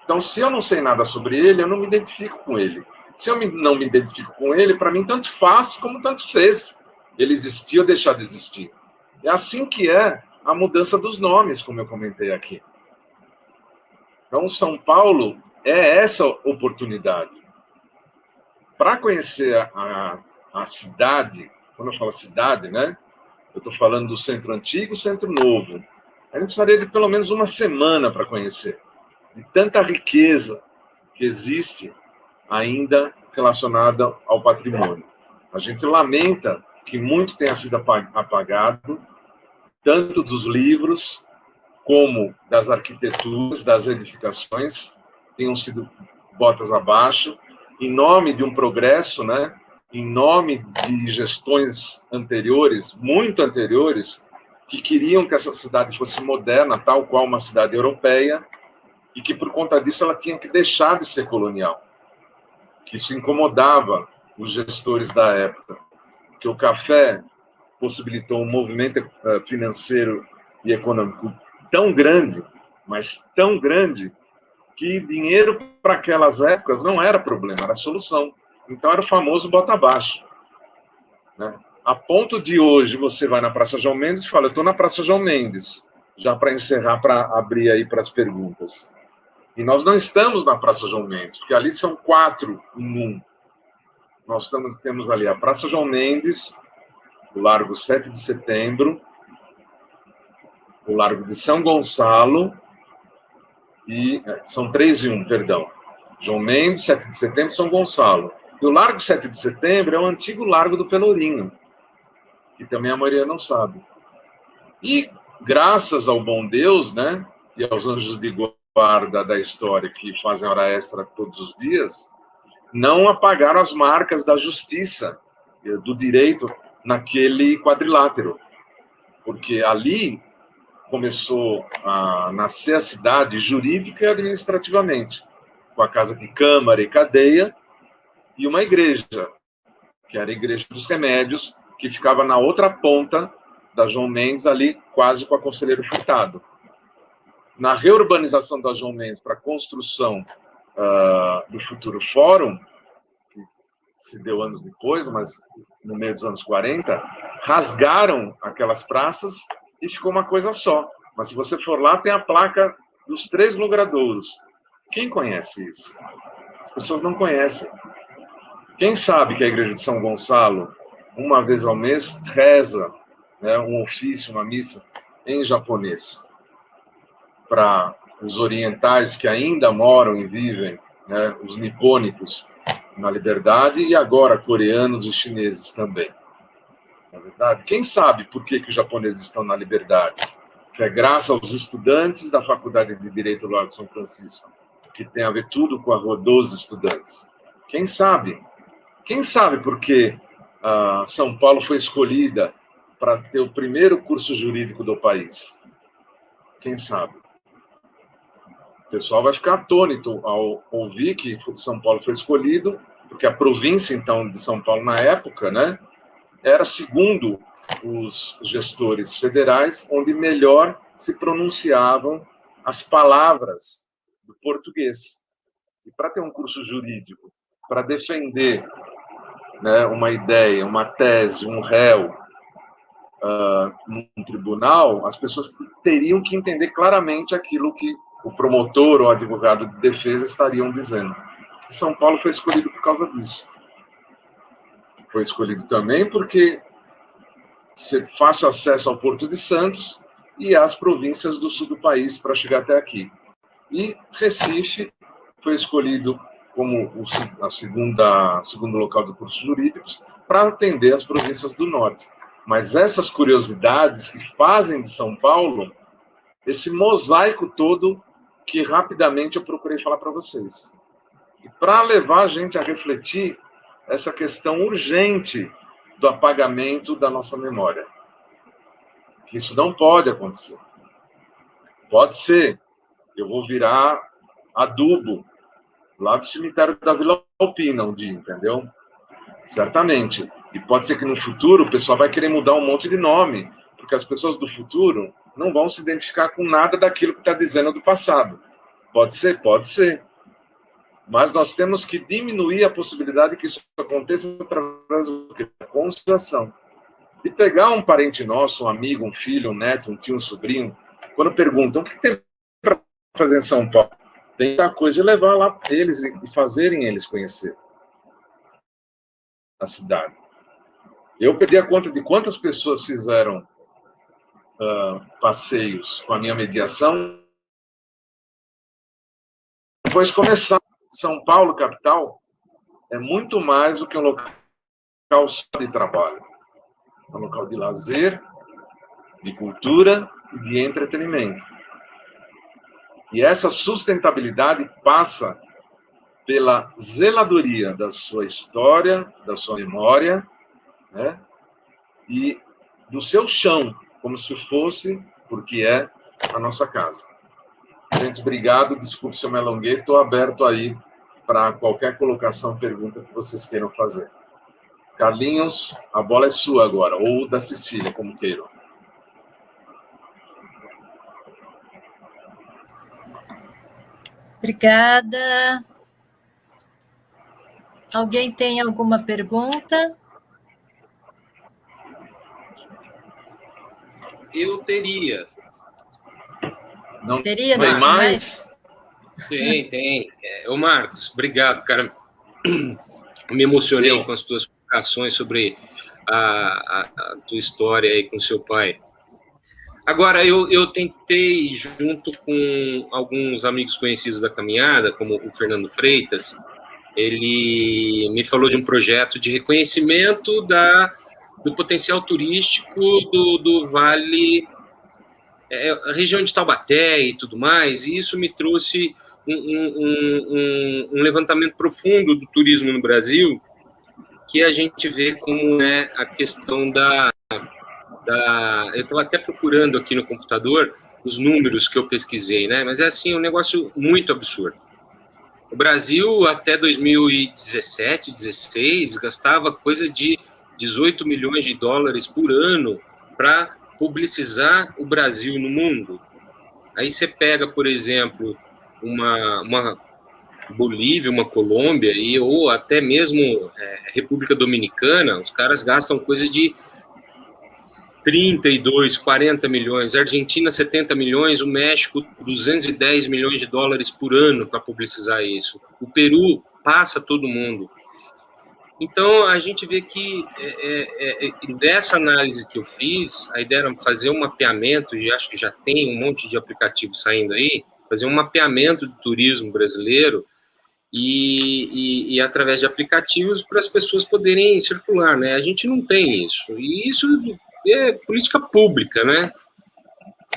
Então, se eu não sei nada sobre ele, eu não me identifico com ele. Se eu não me identifico com ele, para mim, tanto faz como tanto fez ele existir ou deixar de existir. É assim que é a mudança dos nomes, como eu comentei aqui. Então, São Paulo é essa oportunidade. Para conhecer a cidade, quando eu falo cidade, né? Eu estou falando do Centro Antigo e Centro Novo. A gente precisaria de pelo menos uma semana para conhecer, de tanta riqueza que existe ainda relacionada ao patrimônio. A gente lamenta que muito tenha sido apagado, tanto dos livros como das arquiteturas, das edificações, tenham sido botas abaixo, em nome de um progresso, né? Em nome de gestões anteriores, muito anteriores, que queriam que essa cidade fosse moderna, tal qual uma cidade europeia, e que, por conta disso, ela tinha que deixar de ser colonial. Que isso incomodava os gestores da época, que o café possibilitou um movimento financeiro e econômico tão grande, mas tão grande, que dinheiro para aquelas épocas não era problema, era solução. Então era o famoso bota abaixo. Né? A ponto de hoje você vai na Praça João Mendes e fala, eu estou na Praça João Mendes, já para encerrar, para abrir aí para as perguntas. E nós não estamos na Praça João Mendes, porque ali são 4 em 1. Nós temos ali a Praça João Mendes, o Largo 7 de Setembro, o Largo de São Gonçalo, e são 3 em 1, perdão. João Mendes, 7 de Setembro, São Gonçalo. E o Largo 7 de Setembro é o antigo Largo do Pelourinho, que também a maioria não sabe. E, graças ao bom Deus, né, e aos anjos de guarda da história que fazem hora extra todos os dias, não apagaram as marcas da justiça, do direito, naquele quadrilátero. Porque ali começou a nascer a cidade jurídica e administrativamente, com a casa de câmara e cadeia, e uma igreja, que era a Igreja dos Remédios, que ficava na outra ponta da João Mendes, ali quase com a Conselheiro Furtado. Na reurbanização da João Mendes para a construção do futuro fórum, que se deu anos depois, mas no meio dos anos 40, rasgaram aquelas praças e ficou uma coisa só. Mas se você for lá, tem a placa dos 3 logradouros. Quem conhece isso? As pessoas não conhecem. Quem sabe que a Igreja de São Gonçalo, uma vez ao mês, reza, né, um ofício, uma missa em japonês para os orientais que ainda moram e vivem, né, os nipônicos, na liberdade, e agora coreanos e chineses também. Na verdade, quem sabe por que os japoneses estão na liberdade? Que é graças aos estudantes da Faculdade de Direito do Largo de São Francisco, que tem a ver tudo com a Rua dos Estudantes. Quem sabe? Quem sabe por que São Paulo foi escolhida para ter o primeiro curso jurídico do país? Quem sabe? O pessoal vai ficar atônito ao ouvir que São Paulo foi escolhido, porque a província, então, de São Paulo, na época, né, era, segundo os gestores federais, onde melhor se pronunciavam as palavras do português. E para ter um curso jurídico, para defender, né, uma ideia, uma tese, um réu num tribunal, as pessoas teriam que entender claramente aquilo que o promotor ou advogado de defesa estariam dizendo. São Paulo foi escolhido por causa disso. Foi escolhido também porque fácil acesso ao Porto de Santos e às províncias do sul do país para chegar até aqui. E Recife foi escolhido como segundo local do curso jurídicos para atender as províncias do norte. Mas essas curiosidades que fazem de São Paulo esse mosaico todo que rapidamente eu procurei falar para vocês. E para levar a gente a refletir essa questão urgente do apagamento da nossa memória. Isso não pode acontecer. Pode ser. Eu vou virar adubo lá do cemitério da Vila Alpina um dia, entendeu? Certamente. E pode ser que no futuro o pessoal vai querer mudar um monte de nome, porque as pessoas do futuro não vão se identificar com nada daquilo que está dizendo do passado. Pode ser? Pode ser. Mas nós temos que diminuir a possibilidade que isso aconteça através da conscientização. E pegar um parente nosso, um amigo, um filho, um neto, um tio, um sobrinho, quando perguntam o que tem para fazer em São Paulo, tem muita coisa de levar lá eles e fazerem eles conhecer a cidade. Eu perdi a conta de quantas pessoas fizeram passeios com a minha mediação. Depois começar. São Paulo, capital, é muito mais do que um local só de trabalho. É um local de lazer, de cultura e de entretenimento. E essa sustentabilidade passa pela zeladoria da sua história, da sua memória, né? E do seu chão, como se fosse, porque é a nossa casa. Gente, obrigado. Desculpe se eu me alonguei. Estou aberto aí para qualquer colocação, pergunta que vocês queiram fazer. Carlinhos, a bola é sua agora, ou da Cecília, como queiram. Obrigada. Alguém tem alguma pergunta? Eu teria. Não Teria? tem mais? Tem. Ô, Marcos, obrigado, cara. Me emocionei com as tuas explicações sobre a tua história aí com seu pai. Agora, eu tentei, junto com alguns amigos conhecidos da caminhada, como o Fernando Freitas, ele me falou de um projeto de reconhecimento do potencial turístico do Vale, a região de Taubaté e tudo mais, e isso me trouxe um levantamento profundo do turismo no Brasil, que a gente vê como é a questão eu estava até procurando aqui no computador os números que eu pesquisei, né? Mas é assim, um negócio muito absurdo. O Brasil, até 2017, 2016, gastava coisa de 18 milhões de dólares por ano para publicizar o Brasil no mundo. Aí você pega, por exemplo, uma Bolívia, uma Colômbia, ou até mesmo República Dominicana, os caras gastam coisa de 32, 40 milhões, a Argentina 70 milhões, o México 210 milhões de dólares por ano para publicizar isso. O Peru passa todo mundo. Então, a gente vê que dessa análise que eu fiz, a ideia era fazer um mapeamento, e acho que já tem um monte de aplicativos saindo aí, fazer um mapeamento do turismo brasileiro e através de aplicativos para as pessoas poderem circular, né? A gente não tem isso. E isso é política pública, né?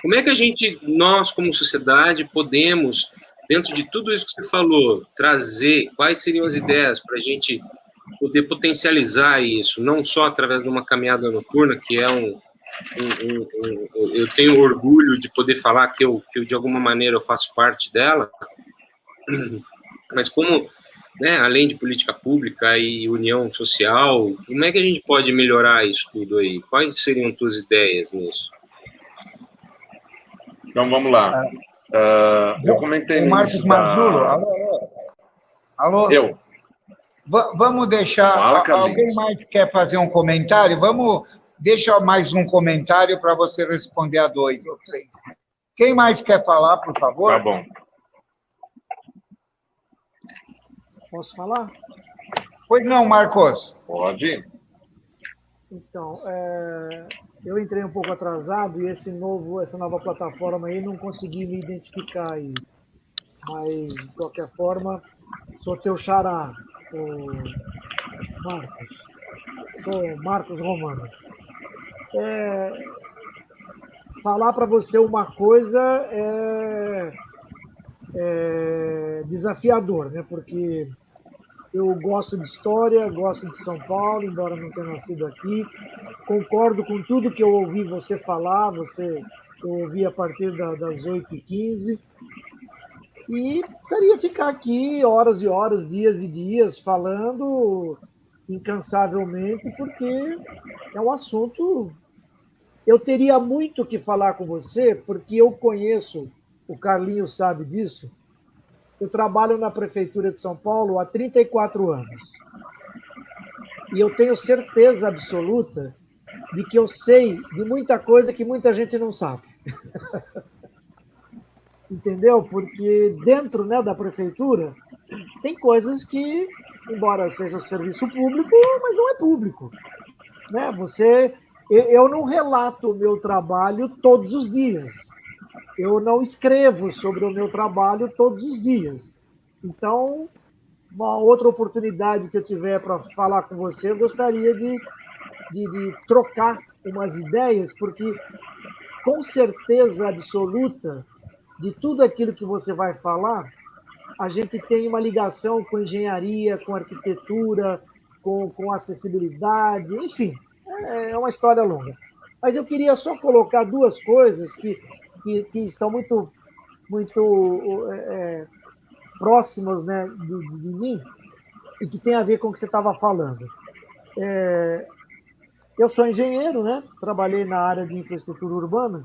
Como é que nós como sociedade, podemos, dentro de tudo isso que você falou, trazer quais seriam as ideias para a gente poder potencializar isso, não só através de uma caminhada noturna, que é eu tenho orgulho de poder falar que eu de alguma maneira eu faço parte dela, mas como, né, além de política pública e união social, como é que a gente pode melhorar isso tudo aí? Quais seriam tuas ideias nisso? Então, vamos lá. Eu comentei o Marcos Mazzulo, alô? Eu. Vamos deixar... Alguém mais quer fazer um comentário? Vamos deixar mais um comentário para você responder a 2 ou 3. Quem mais quer falar, por favor? Tá bom. Posso falar? Pois não, Marcos. Pode. Então, eu entrei um pouco atrasado e essa nova plataforma aí não consegui me identificar aí. Mas, de qualquer forma, sou teu xará, Marcos. Sou Marcos Romano. Falar para você uma coisa é desafiador, né? Porque eu gosto de história, gosto de São Paulo, embora não tenha nascido aqui. Concordo com tudo que eu ouvi você falar, eu ouvi a partir das 8h15. E precisaria ficar aqui horas e horas, dias e dias, falando incansavelmente, porque é um assunto... Eu teria muito o que falar com você, porque eu conheço, o Carlinhos sabe disso, eu trabalho na Prefeitura de São Paulo há 34 anos. E eu tenho certeza absoluta de que eu sei de muita coisa que muita gente não sabe. Entendeu? Porque dentro, né, da Prefeitura tem coisas que, embora seja serviço público, mas não é público. né? Eu não relato o meu trabalho todos os dias. Eu não escrevo sobre o meu trabalho todos os dias. Então, uma outra oportunidade que eu tiver para falar com você, eu gostaria de trocar umas ideias, porque com certeza absoluta de tudo aquilo que você vai falar, a gente tem uma ligação com engenharia, com arquitetura, com acessibilidade, enfim, é uma história longa. Mas eu queria só colocar duas coisas que estão muito próximas, né, de mim e que tem a ver com o que você estava falando. Eu sou engenheiro, né? Trabalhei na área de infraestrutura urbana.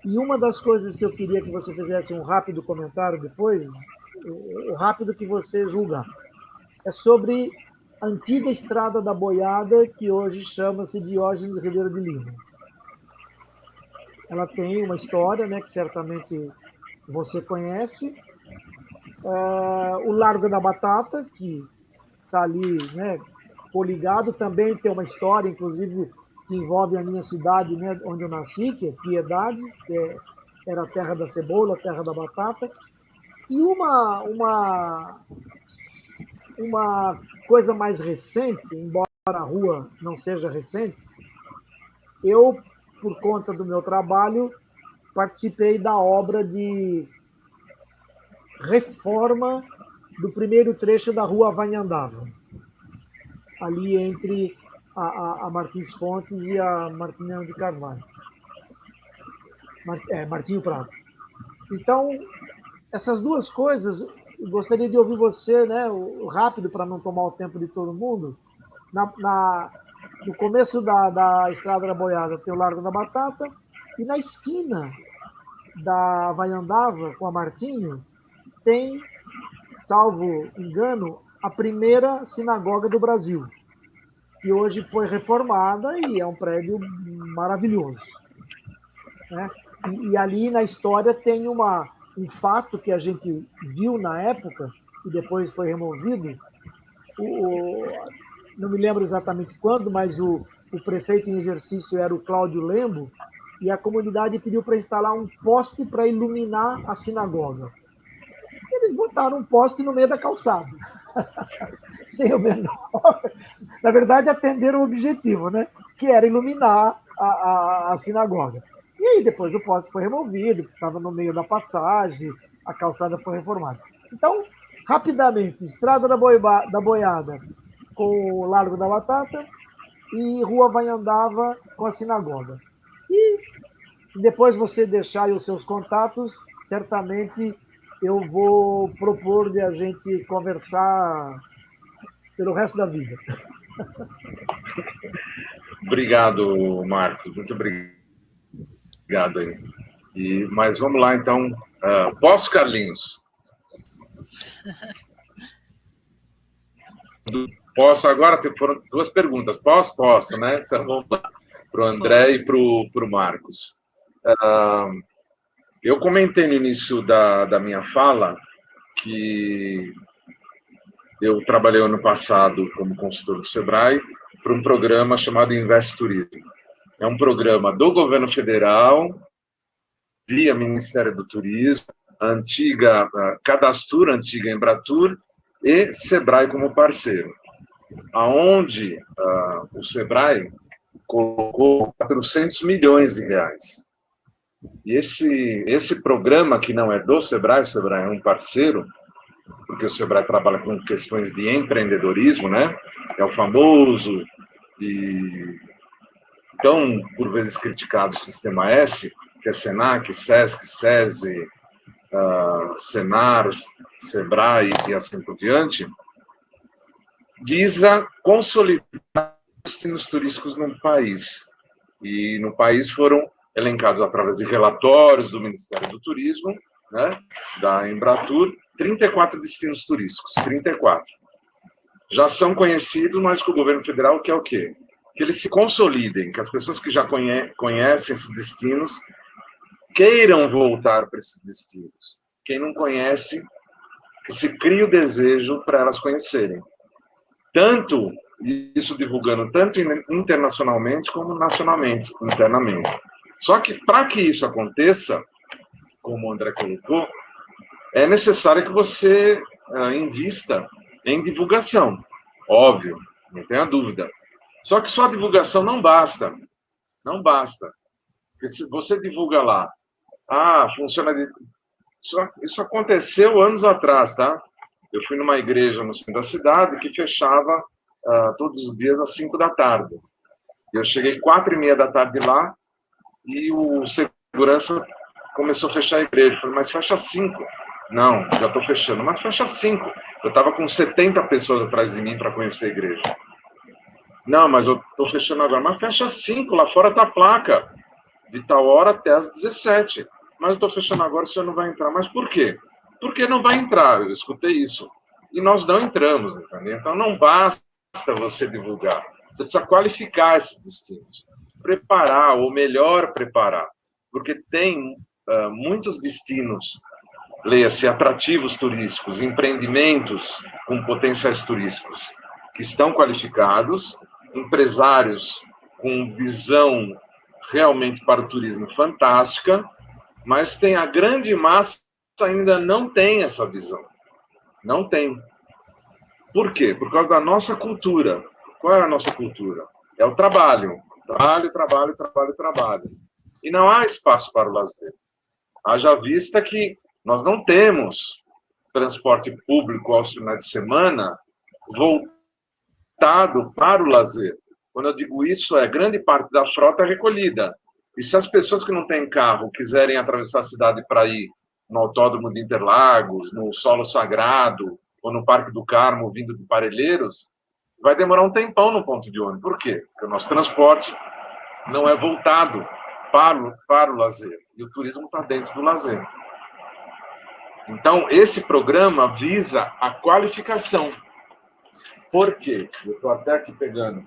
E uma das coisas que eu queria que você fizesse um rápido comentário depois, o rápido que você julgar, é sobre a antiga Estrada da Boiada, que hoje chama-se Diógenes Ribeiro de Lima. Ela tem uma história, né, que certamente você conhece. O Largo da Batata, que está ali, né, coligado, também tem uma história, inclusive, que envolve a minha cidade, né, onde eu nasci, que é Piedade, que era a terra da cebola, a terra da batata. E uma coisa mais recente, embora a rua não seja recente, eu, por conta do meu trabalho, participei da obra de reforma do primeiro trecho da rua Vanhandava, ali entre a Martins Fontes e a Martinhão de Carvalho. Martinho Prado. Então, essas duas coisas, eu gostaria de ouvir você, né, rápido, para não tomar o tempo de todo mundo. No começo da Estrada da Boiada tem o Largo da Batata, e na esquina da Vanhandava, com a Martinho, tem, salvo engano, a primeira sinagoga do Brasil, que hoje foi reformada e é um prédio maravilhoso, né? E ali na história tem um fato que a gente viu na época, e depois foi removido. Não me lembro exatamente quando, mas o prefeito em exercício era o Cláudio Lembo, e a comunidade pediu para instalar um poste para iluminar a sinagoga. Eles botaram um poste no meio da calçada. Sem o menor. Na verdade, atenderam o objetivo, né? Que era iluminar a sinagoga. E aí depois o poste foi removido, estava no meio da passagem, a calçada foi reformada. Então, rapidamente, Estrada da Boiada com o Largo da Batata e Rua Vanhandava com a sinagoga. E se depois você deixar aí os seus contatos, certamente eu vou propor de a gente conversar pelo resto da vida. Obrigado, Marcos. Muito obrigado aí. Mas vamos lá, então. Posso, Carlinhos? Posso agora? Foram duas perguntas. Posso, né? Então vamos lá. Para o André e para o Marcos. Eu comentei no início da minha fala que eu trabalhei ano passado como consultor do Sebrae para um programa chamado Invest Turismo. É um programa do governo federal, via Ministério do Turismo, a antiga Cadastur, a antiga Embratur, e Sebrae como parceiro, aonde o Sebrae colocou 400 milhões de reais. E esse programa, que não é do Sebrae, o Sebrae é um parceiro, porque o Sebrae trabalha com questões de empreendedorismo, né? É o famoso e tão, por vezes, criticado Sistema S, que é Senac, Sesc, SESI, Senar, Sebrae e assim por diante, visa consolidar destinos turísticos no país. E no país foram elencados através de relatórios do Ministério do Turismo, né, da Embratur, 34 destinos turísticos, 34. Já são conhecidos, mas que o governo federal quer o quê? Que eles se consolidem, que as pessoas que já conhecem esses destinos queiram voltar para esses destinos. Quem não conhece, que se crie o desejo para elas conhecerem. Tanto E isso divulgando tanto internacionalmente como nacionalmente, internamente. Só que para que isso aconteça, como o André colocou, é necessário que você invista em divulgação. Óbvio, não tenha dúvida. Só que só a divulgação não basta. Não basta. Porque se você divulga lá, funciona... Isso aconteceu anos atrás, tá? Eu fui numa igreja no centro da cidade que fechava todos os dias às 5 da tarde. Eu cheguei 4h30 da tarde lá e o segurança começou a fechar a igreja. Eu falei, mas fecha às 5. Não, já estou fechando. Mas fecha às 5. Eu estava com 70 pessoas atrás de mim para conhecer a igreja. Não, mas eu estou fechando agora. Mas fecha às 5, lá fora está a placa. De tal hora até às 17. Mas eu estou fechando agora, o senhor não vai entrar. Mas por quê? Porque não vai entrar, eu escutei isso. E nós não entramos, entendeu? Então não basta você divulgar. Você precisa qualificar esses destinos. Preparar, ou melhor preparar. Porque tem muitos destinos, leia-se, atrativos turísticos, empreendimentos com potenciais turísticos, que estão qualificados, empresários com visão realmente para o turismo fantástica, mas tem a grande massa ainda não tem essa visão. Não tem. Por quê? Por causa da nossa cultura. Qual é a nossa cultura? É o trabalho. Trabalho, trabalho, trabalho, trabalho. E não há espaço para o lazer. Haja vista que nós não temos transporte público aos finais de semana voltado para o lazer. Quando eu digo isso, grande parte da frota é recolhida. E se as pessoas que não têm carro quiserem atravessar a cidade para ir no Autódromo de Interlagos, no Solo Sagrado, ou no Parque do Carmo, vindo de Parelheiros, vai demorar um tempão no ponto de ônibus. Por quê? Porque o nosso transporte não é voltado para o lazer. E o turismo está dentro do lazer. Então, esse programa visa a qualificação. Por quê? Eu estou até aqui pegando.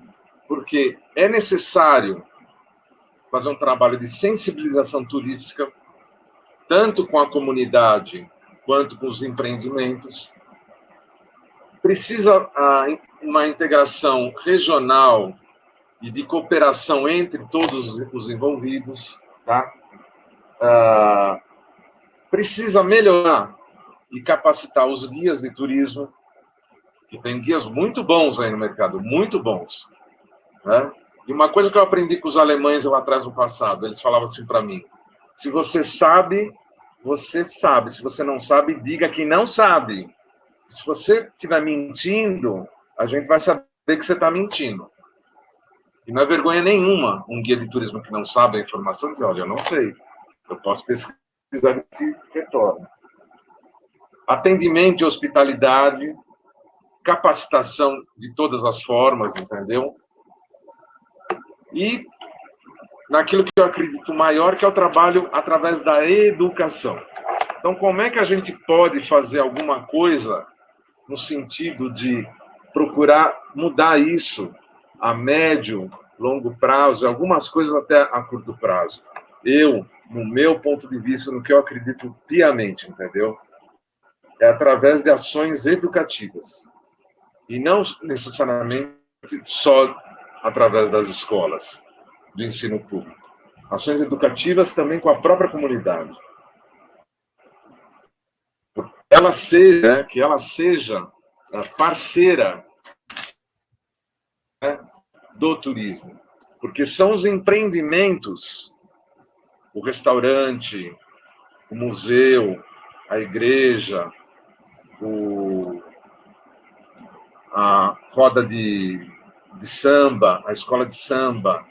Porque é necessário fazer um trabalho de sensibilização turística, tanto com a comunidade quanto com os empreendimentos. Precisa uma integração regional e de cooperação entre todos os envolvidos. Tá? Precisa melhorar e capacitar os guias de turismo, que tem guias muito bons aí no mercado, muito bons. Né? E uma coisa que eu aprendi com os alemães lá atrás no passado, eles falavam assim para mim: se você sabe, você sabe. Se você não sabe, diga que não sabe. Se você estiver mentindo, a gente vai saber que você está mentindo. E não é vergonha nenhuma um guia de turismo que não sabe a informação dizer, olha, eu não sei, eu posso pesquisar e retorno. Atendimento e hospitalidade, capacitação de todas as formas, entendeu? E naquilo que eu acredito maior, que é o trabalho através da educação. Então, como é que a gente pode fazer alguma coisa no sentido de procurar mudar isso a médio, longo prazo, algumas coisas até a curto prazo? Eu, no meu ponto de vista, no que eu acredito piamente, entendeu? É através de ações educativas. E não necessariamente só através das escolas, do ensino público. Ações educativas também com a própria comunidade. Que ela seja parceira, né, do turismo. Porque são os empreendimentos, o restaurante, o museu, a igreja, a roda de samba, a escola de samba,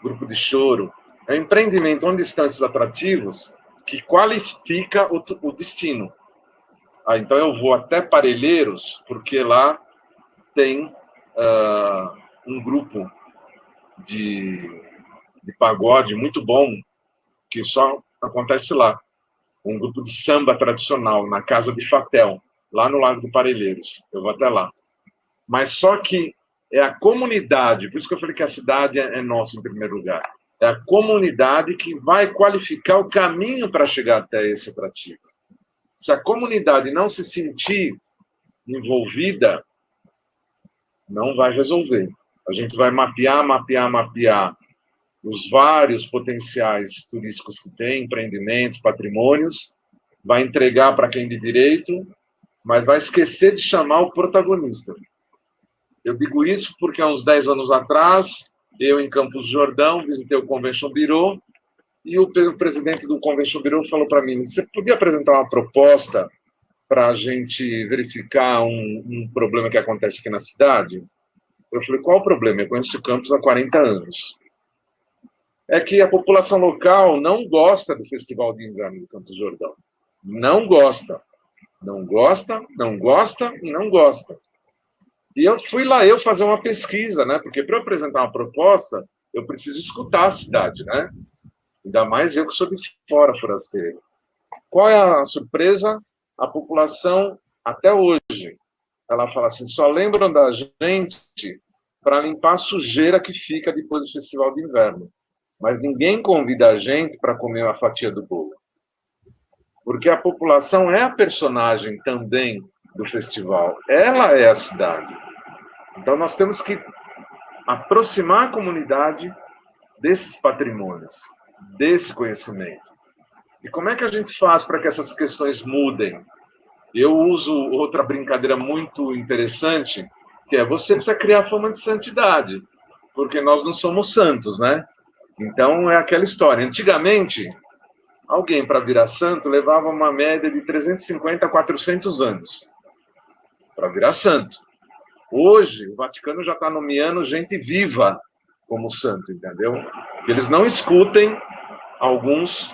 grupo de choro. É um empreendimento onde estão esses atrativos que qualifica o destino. Então eu vou até Parelheiros, porque lá tem um grupo de pagode muito bom, que só acontece lá. Um grupo de samba tradicional, na Casa de Fatel, lá no Lago do Parelheiros. Eu vou até lá. Mas só que é a comunidade, por isso que eu falei que a cidade é nossa em primeiro lugar. É a comunidade que vai qualificar o caminho para chegar até esse atrativo. Se a comunidade não se sentir envolvida, não vai resolver. A gente vai mapear os vários potenciais turísticos que tem, empreendimentos, patrimônios, vai entregar para quem de direito, mas vai esquecer de chamar o protagonista. Eu digo isso porque há uns 10 anos atrás, eu em Campos do Jordão, visitei o Convention Bureau, e o presidente do Convention Bureau falou para mim, você podia apresentar uma proposta para a gente verificar um problema que acontece aqui na cidade? Eu falei, qual o problema? Eu conheço Campos há 40 anos. É que a população local não gosta do Festival de Inverno do Campos do Jordão. Não gosta. Não gosta, não gosta e não gosta. E eu fui lá fazer uma pesquisa, né? Porque para eu apresentar uma proposta, eu preciso escutar a cidade, né? Ainda mais eu que sou de fora, forasteiro. Qual é a surpresa? A população, até hoje, ela fala assim, só lembram da gente para limpar a sujeira que fica depois do Festival de Inverno. Mas ninguém convida a gente para comer uma fatia do bolo. Porque a população é a personagem também do festival. Ela é a cidade. Então, nós temos que aproximar a comunidade desses patrimônios, desse conhecimento. E como é que a gente faz para que essas questões mudem? Eu uso outra brincadeira muito interessante, que é você precisa criar fama de santidade, porque nós não somos santos, né? Então, é aquela história. Antigamente, alguém para virar santo levava uma média de 350 a 400 anos para virar santo. Hoje, o Vaticano já está nomeando gente viva como santo, entendeu? Que eles não escutem alguns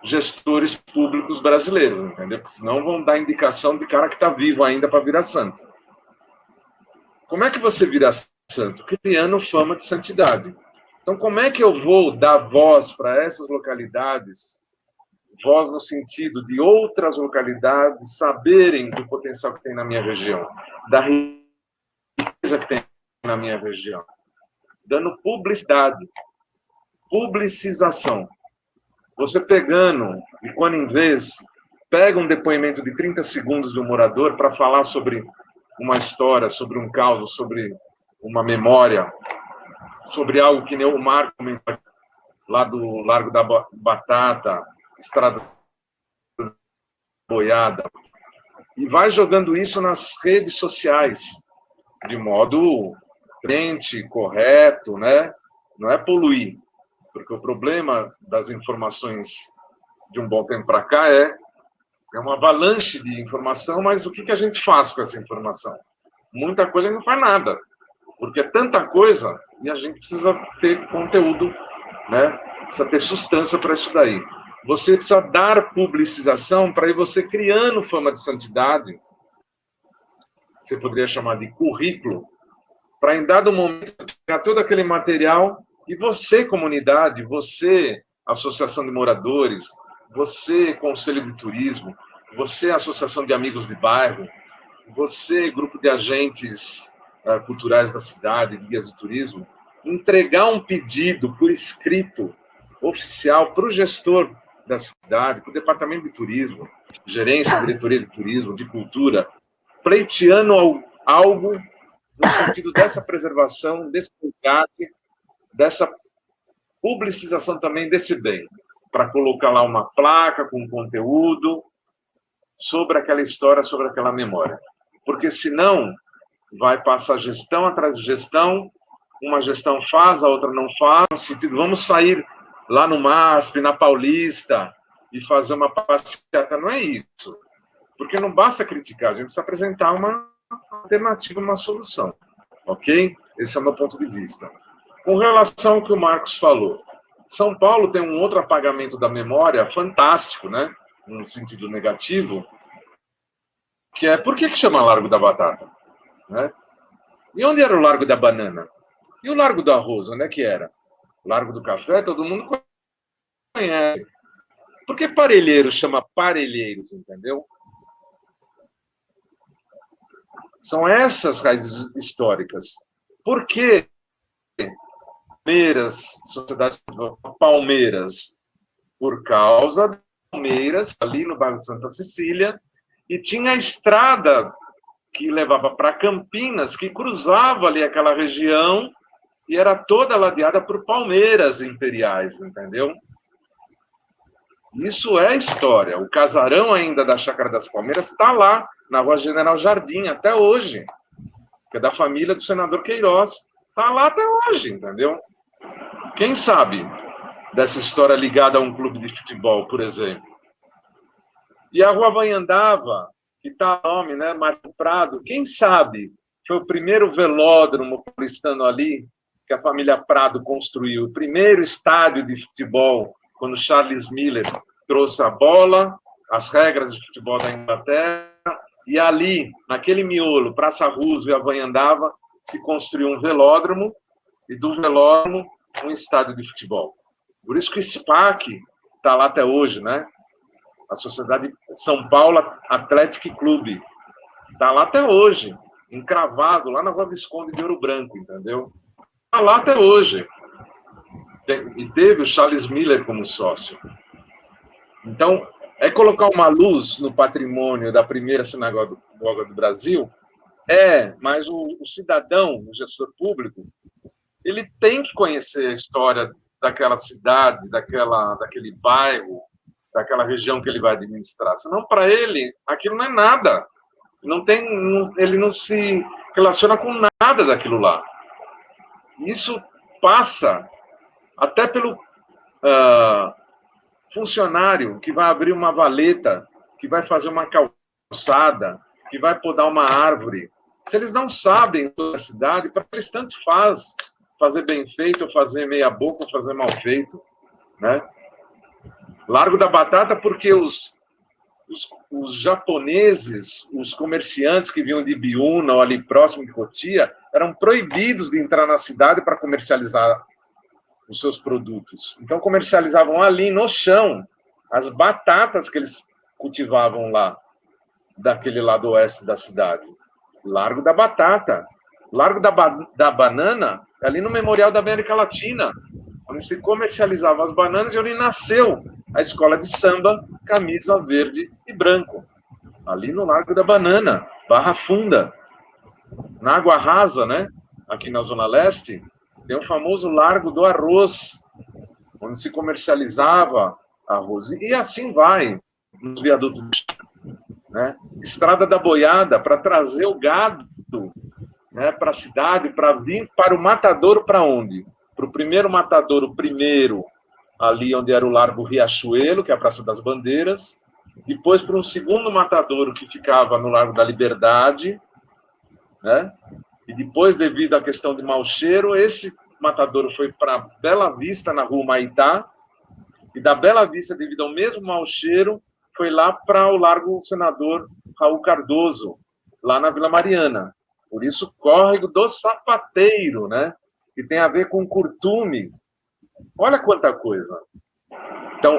gestores públicos brasileiros, entendeu? Porque senão vão dar indicação de cara que está vivo ainda para virar santo. Como é que você vira santo? Criando fama de santidade. Então, como é que eu vou dar voz para essas localidades, voz no sentido de outras localidades saberem do potencial que tem na minha região, da riqueza que tem na minha região? Dando publicidade, publicização. Você pegando, e quando em vez, pega um depoimento de 30 segundos do morador para falar sobre uma história, sobre um caos, sobre uma memória, sobre algo que nem o Marco comentou lá do Largo da Batata, Estrada Boiada, e vai jogando isso nas redes sociais, de modo crente, correto, né? Não é poluir, porque o problema das informações de um bom tempo para cá é uma avalanche de informação, mas o que a gente faz com essa informação? Muita coisa não faz nada, porque é tanta coisa e a gente precisa ter conteúdo, né? Precisa ter substância para isso daí. Você precisa dar publicização para ir você criando fama de santidade, você poderia chamar de currículo, para em dado momento pegar todo aquele material e você, comunidade, você, associação de moradores, você, conselho de turismo, você, associação de amigos de bairro, você, grupo de agentes culturais da cidade, de guias de turismo, entregar um pedido por escrito oficial para o gestor da cidade, para o departamento de turismo, gerência, diretoria de turismo, de cultura, pleiteando algo no sentido dessa preservação, desse resgate, dessa publicização também desse bem, para colocar lá uma placa com conteúdo sobre aquela história, sobre aquela memória. Porque senão vai passar gestão atrás de gestão, uma gestão faz, a outra não faz, no sentido, vamos sair lá no MASP, na Paulista, e fazer uma passeata. Não é isso. Porque não basta criticar, a gente precisa apresentar uma alternativa, uma solução. Ok? Esse é o meu ponto de vista. Com relação ao que o Marcos falou, São Paulo tem um outro apagamento da memória fantástico, né? No sentido negativo, que é, por que chama Largo da Batata? Né? E onde era o Largo da Banana? E o Largo do Arroz, onde é que era? O Largo do Café, todo mundo conhece. Por que Parelheiros chama Parelheiros, entendeu? São essas raízes históricas. Por que Palmeiras, sociedades Palmeiras? Por causa de Palmeiras, ali no bairro de Santa Cecília, e tinha a estrada que levava para Campinas, que cruzava ali aquela região e era toda ladeada por palmeiras imperiais, entendeu? Isso é história. O casarão ainda da Chácara das Palmeiras está lá, na Rua General Jardim, até hoje, que é da família do senador Queiroz. Está lá até hoje, entendeu? Quem sabe dessa história ligada a um clube de futebol, por exemplo? E a Rua Vanhandava, que está o nome, né? Marco Prado, quem sabe foi o primeiro velódromo paulistano ali, que a família Prado construiu, o primeiro estádio de futebol, quando Charles Miller trouxe a bola, as regras de futebol da Inglaterra, e ali, naquele miolo, Praça Roosevelt e a Vanhandava, se construiu um velódromo, e do velódromo, um estádio de futebol. Por isso que o SPAC está lá até hoje, né? A Sociedade São Paulo Athletic Clube está lá até hoje, encravado lá na Rua Visconde de Ouro Branco, entendeu? Está lá até hoje. E teve o Charles Miller como sócio. Então, é colocar uma luz no patrimônio da primeira sinagoga do Brasil, mas o cidadão, o gestor público, ele tem que conhecer a história daquela cidade, daquele bairro, daquela região que ele vai administrar. Senão, para ele, aquilo não é nada. Ele não se relaciona com nada daquilo lá. Isso passa até pelo funcionário que vai abrir uma valeta, que vai fazer uma calçada, que vai podar uma árvore. Se eles não sabem da cidade, para eles tanto faz fazer bem feito, ou fazer meia boca, ou fazer mal feito, né? Largo da Batata, porque os japoneses, os comerciantes que vinham de Biúna ou ali próximo de Cotia, eram proibidos de entrar na cidade para comercializar os seus produtos. Então, comercializavam ali no chão as batatas que eles cultivavam lá, daquele lado oeste da cidade. Largo da Batata. Largo da Banana, ali no Memorial da América Latina, onde se comercializavam as bananas e onde nasceu a escola de samba Camisa Verde e Branco. Ali no Largo da Banana, Barra Funda. Na Água Rasa, né? Aqui na Zona Leste, tem o famoso Largo do Arroz, onde se comercializava arroz. E assim vai, nos viadutos, né? Estrada da Boiada, para trazer o gado, né, para a cidade, para vir para o matadouro, para onde? Para o primeiro matadouro, ali onde era o Largo Riachuelo, que é a Praça das Bandeiras, depois para um segundo matadouro que ficava no Largo da Liberdade, né? E depois, devido à questão de mau cheiro, esse matadouro foi para Bela Vista, na Rua Maitá, e da Bela Vista, devido ao mesmo mau cheiro, foi lá para o Largo Senador Raul Cardoso, lá na Vila Mariana. Por isso, Córrego do Sapateiro, né? Que tem a ver com curtume. Olha quanta coisa. Então,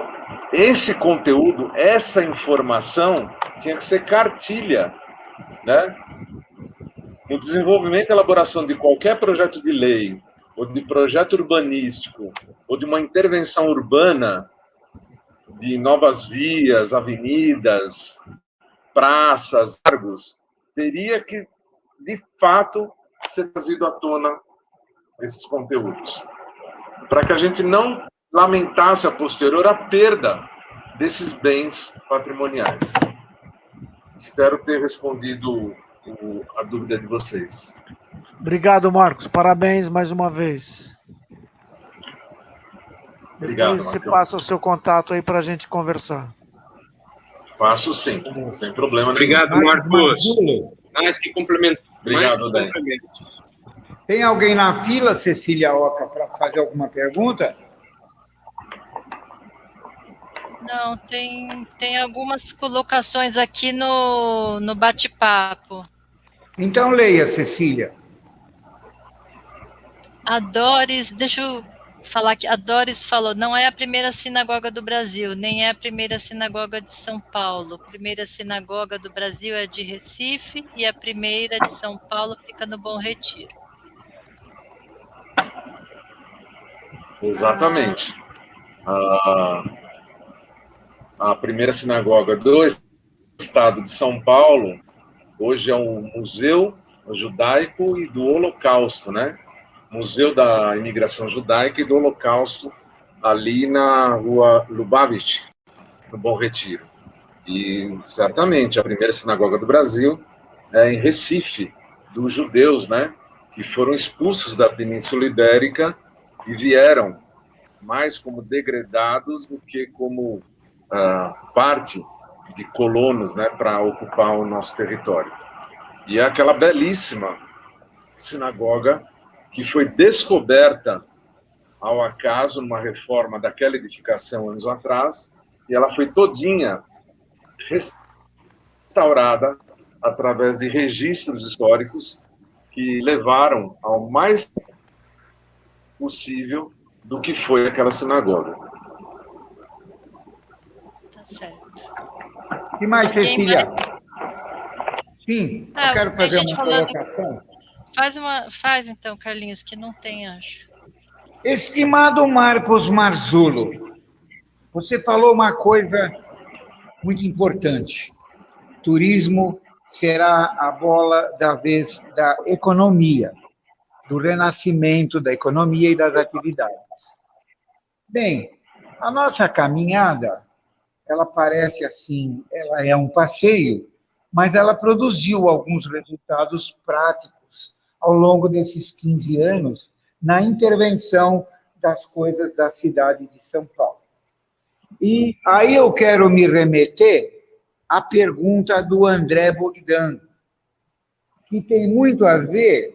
esse conteúdo, essa informação, tinha que ser cartilha, né? No desenvolvimento e elaboração de qualquer projeto de lei, ou de projeto urbanístico, ou de uma intervenção urbana, de novas vias, avenidas, praças, largos, teria que, de fato, ser trazido à tona esses conteúdos, para que a gente não lamentasse a posterior a perda desses bens patrimoniais. Espero ter respondido a dúvida de vocês. Obrigado, Marcos. Parabéns mais uma vez. Obrigado, Depois você passa o seu contato aí para a gente conversar. Faço sim, sem problema. Obrigado, Marcos. Mais que complemento. Obrigado, mais que complemento. Tem alguém na fila, Cecília Oca, para fazer alguma pergunta? Não, tem algumas colocações aqui no bate-papo. Então, leia, Cecília. A Doris, deixa eu falar aqui, a Doris falou, não é a primeira sinagoga do Brasil, nem é a primeira sinagoga de São Paulo. A primeira sinagoga do Brasil é de Recife e a primeira de São Paulo fica no Bom Retiro. Exatamente. A primeira sinagoga do estado de São Paulo Hoje é um museu judaico e do Holocausto, né? Museu da Imigração Judaica e do Holocausto, ali na rua Lubavitch, no Bom Retiro. E, certamente, a primeira sinagoga do Brasil é em Recife, dos judeus, né? Que foram expulsos da Península Ibérica e vieram mais como degredados do que como parte de colonos, né, para ocupar o nosso território. E é aquela belíssima sinagoga que foi descoberta ao acaso numa reforma daquela edificação anos atrás, e ela foi todinha restaurada através de registros históricos que levaram ao mais possível do que foi aquela sinagoga. Tá certo. E mais, Cecília? Sim, eu quero fazer uma colocação. Faz então, Carlinhos, que não tem, acho. Estimado Marcos Marzullo, você falou uma coisa muito importante. Turismo será a bola da vez da economia, do renascimento da economia e das atividades. Bem, a nossa caminhada, ela parece assim, ela é um passeio, mas ela produziu alguns resultados práticos ao longo desses 15 anos na intervenção das coisas da cidade de São Paulo. E aí eu quero me remeter à pergunta do André Bogdan, que tem muito a ver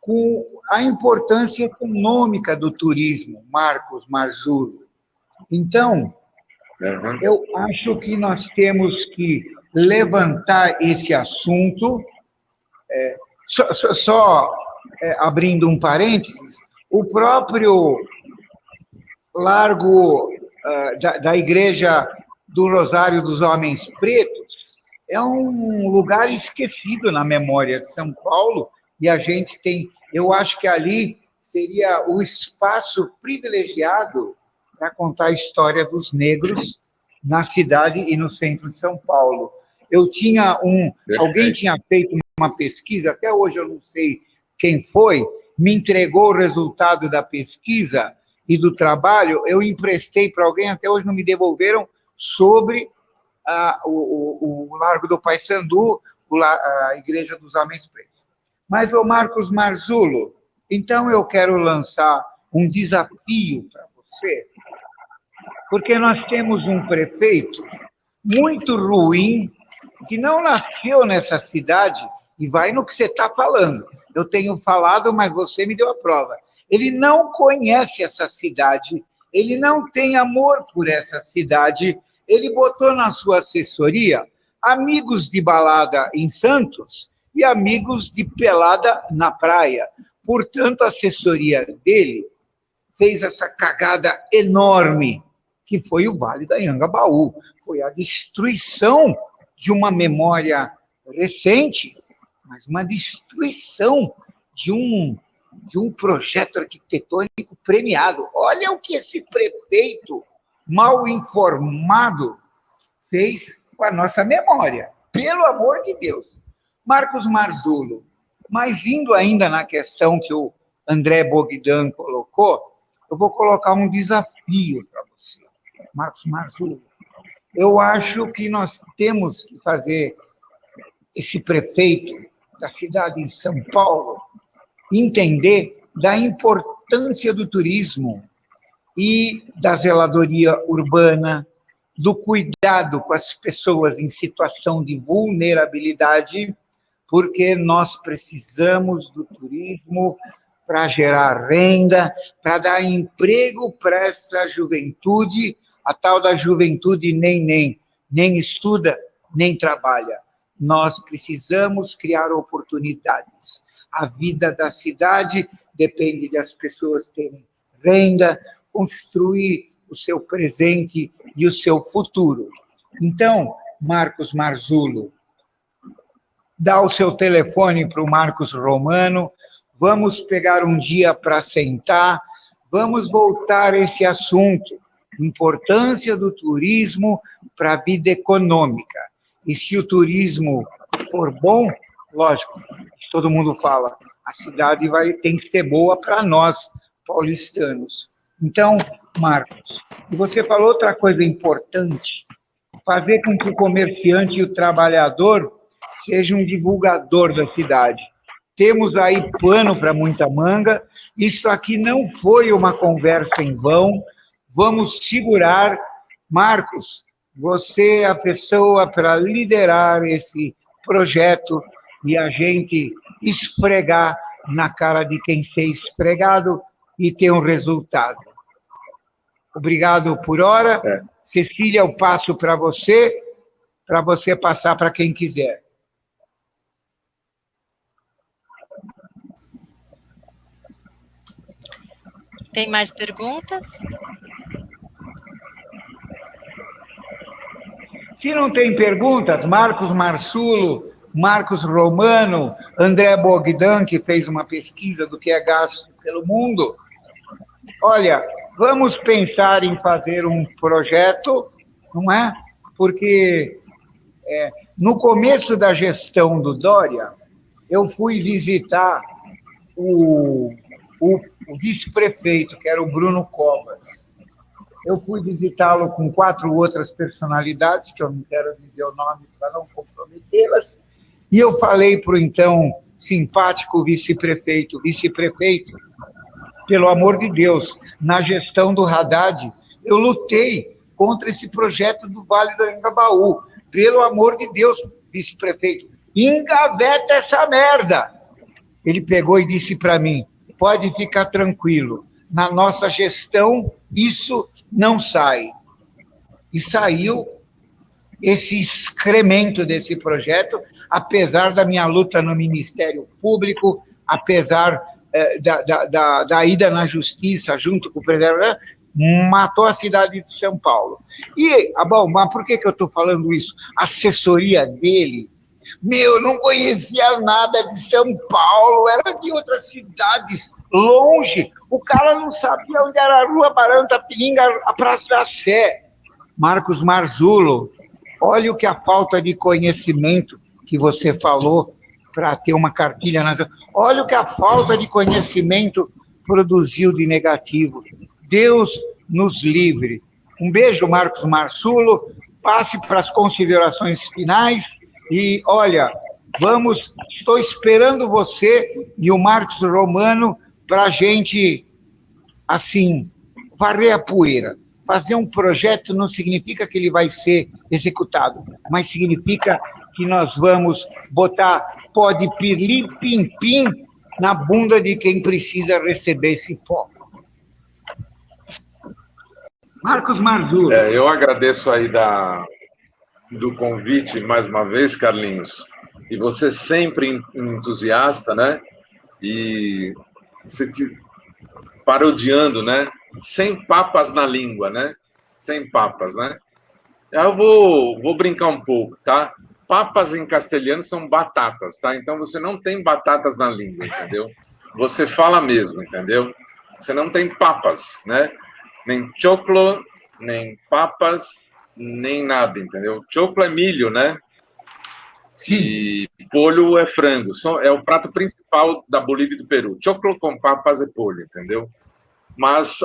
com a importância econômica do turismo, Marcos Marzullo. Então, eu acho que nós temos que levantar esse assunto, abrindo um parênteses, o próprio Largo da Igreja do Rosário dos Homens Pretos é um lugar esquecido na memória de São Paulo, e a gente tem, eu acho que ali seria o espaço privilegiado para contar a história dos negros na cidade e no centro de São Paulo. Alguém tinha feito uma pesquisa, até hoje eu não sei quem foi, me entregou o resultado da pesquisa e do trabalho, eu emprestei para alguém, até hoje não me devolveram, sobre o Largo do Paissandu, a Igreja dos Homens Pretos. Mas, ô Marcos Marzullo, então eu quero lançar um desafio para você, porque nós temos um prefeito muito ruim, que não nasceu nessa cidade, e vai no que você está falando. Eu tenho falado, mas você me deu a prova. Ele não conhece essa cidade, ele não tem amor por essa cidade, ele botou na sua assessoria amigos de balada em Santos e amigos de pelada na praia. Portanto, a assessoria dele fez essa cagada enorme, que foi o Vale da Anhangabaú. Foi a destruição de uma memória recente, mas uma destruição de um projeto arquitetônico premiado. Olha o que esse prefeito mal informado fez com a nossa memória, pelo amor de Deus. Marcos Marzullo, mas indo ainda na questão que o André Bogdan colocou, eu vou colocar um desafio para você, Marcos Marzullo. Eu acho que nós temos que fazer esse prefeito da cidade de São Paulo entender da importância do turismo e da zeladoria urbana, do cuidado com as pessoas em situação de vulnerabilidade, porque nós precisamos do turismo para gerar renda, para dar emprego para essa juventude, a tal da juventude nem estuda, nem trabalha. Nós precisamos criar oportunidades. A vida da cidade depende das pessoas terem renda, construir o seu presente e o seu futuro. Então, Marcos Marzullo, dá o seu telefone para o Marcos Romano, vamos pegar um dia para sentar, vamos voltar a esse assunto, importância do turismo para a vida econômica. E se o turismo for bom, lógico, todo mundo fala, a cidade tem que ser boa para nós, paulistanos. Então, Marcos, e você falou outra coisa importante, fazer com que o comerciante e o trabalhador sejam um divulgador da cidade. Temos aí pano para muita manga, isso aqui não foi uma conversa em vão, vamos segurar. Marcos, você é a pessoa para liderar esse projeto e a gente esfregar na cara de quem ser esfregado e ter um resultado. Obrigado por hora. Cecília, eu passo para você passar para quem quiser. Tem mais perguntas? Se não tem perguntas, Marcos Marsulo, Marcos Romano, André Bogdan, que fez uma pesquisa do que é gasto pelo mundo. Olha, vamos pensar em fazer um projeto, não é? Porque no começo da gestão do Dória, eu fui visitar o vice-prefeito, que era o Bruno Covas. Eu fui visitá-lo com 4 outras personalidades, que eu não quero dizer o nome para não comprometê-las, e eu falei para o então simpático vice-prefeito, pelo amor de Deus, na gestão do Haddad, eu lutei contra esse projeto do Vale do Anhangabaú. Pelo amor de Deus, vice-prefeito, engaveta essa merda. Ele pegou e disse para mim, pode ficar tranquilo, na nossa gestão isso não sai. E saiu esse excremento desse projeto, apesar da minha luta no Ministério Público, apesar da ida na Justiça junto com o presidente, matou a cidade de São Paulo. E, mas por que eu estou falando isso? A assessoria dele, não conhecia nada de São Paulo, era de outras cidades, longe. O cara não sabia onde era a Rua Barão Tapiringa, a Praça da Sé. Marcos Marzulo, olha o que a falta de conhecimento que você falou para ter uma cartilha nacional. Olha o que a falta de conhecimento produziu de negativo. Deus nos livre. Um beijo, Marcos Marzulo. Passe para as considerações finais. E, olha, estou esperando você e o Marcos Romano para a gente, assim, varrer a poeira. Fazer um projeto não significa que ele vai ser executado, mas significa que nós vamos botar pó de pirlim-pim-pim na bunda de quem precisa receber esse pó. Marcos Marzulo. Eu agradeço aí do convite, mais uma vez, Carlinhos, e você sempre entusiasta, né? E você parodiando, né? Sem papas na língua, né? Sem papas, né? Eu vou brincar um pouco, tá? Papas em castelhano são batatas, tá? Então você não tem batatas na língua, entendeu? Você fala mesmo, entendeu? Você não tem papas, né? Nem choclo, nem papas, nem nada, entendeu? Choclo é milho, né? Sim. E polho é frango. É o prato principal da Bolívia e do Peru. Choclo com papas é polho, entendeu? Mas,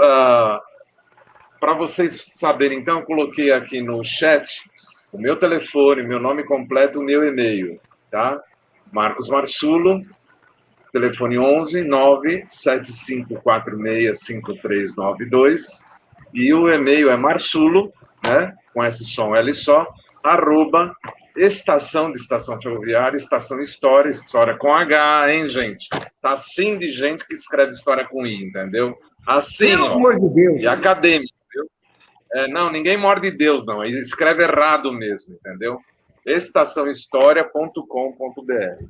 para vocês saberem, então, eu coloquei aqui no chat o meu telefone, meu nome completo, o meu e-mail, tá? Marcos Marzulo, telefone 11 975465392, e o e-mail é marzulo, né, com esse som L só, @ estação de estação ferroviária, estação história com H, hein, gente? Tá assim de gente que escreve história com I, entendeu? Assim, Pelo amor de Deus. E acadêmico, entendeu? Não, ninguém morde Deus, não. Ele escreve errado mesmo, entendeu? estaçãohistoria.com.br.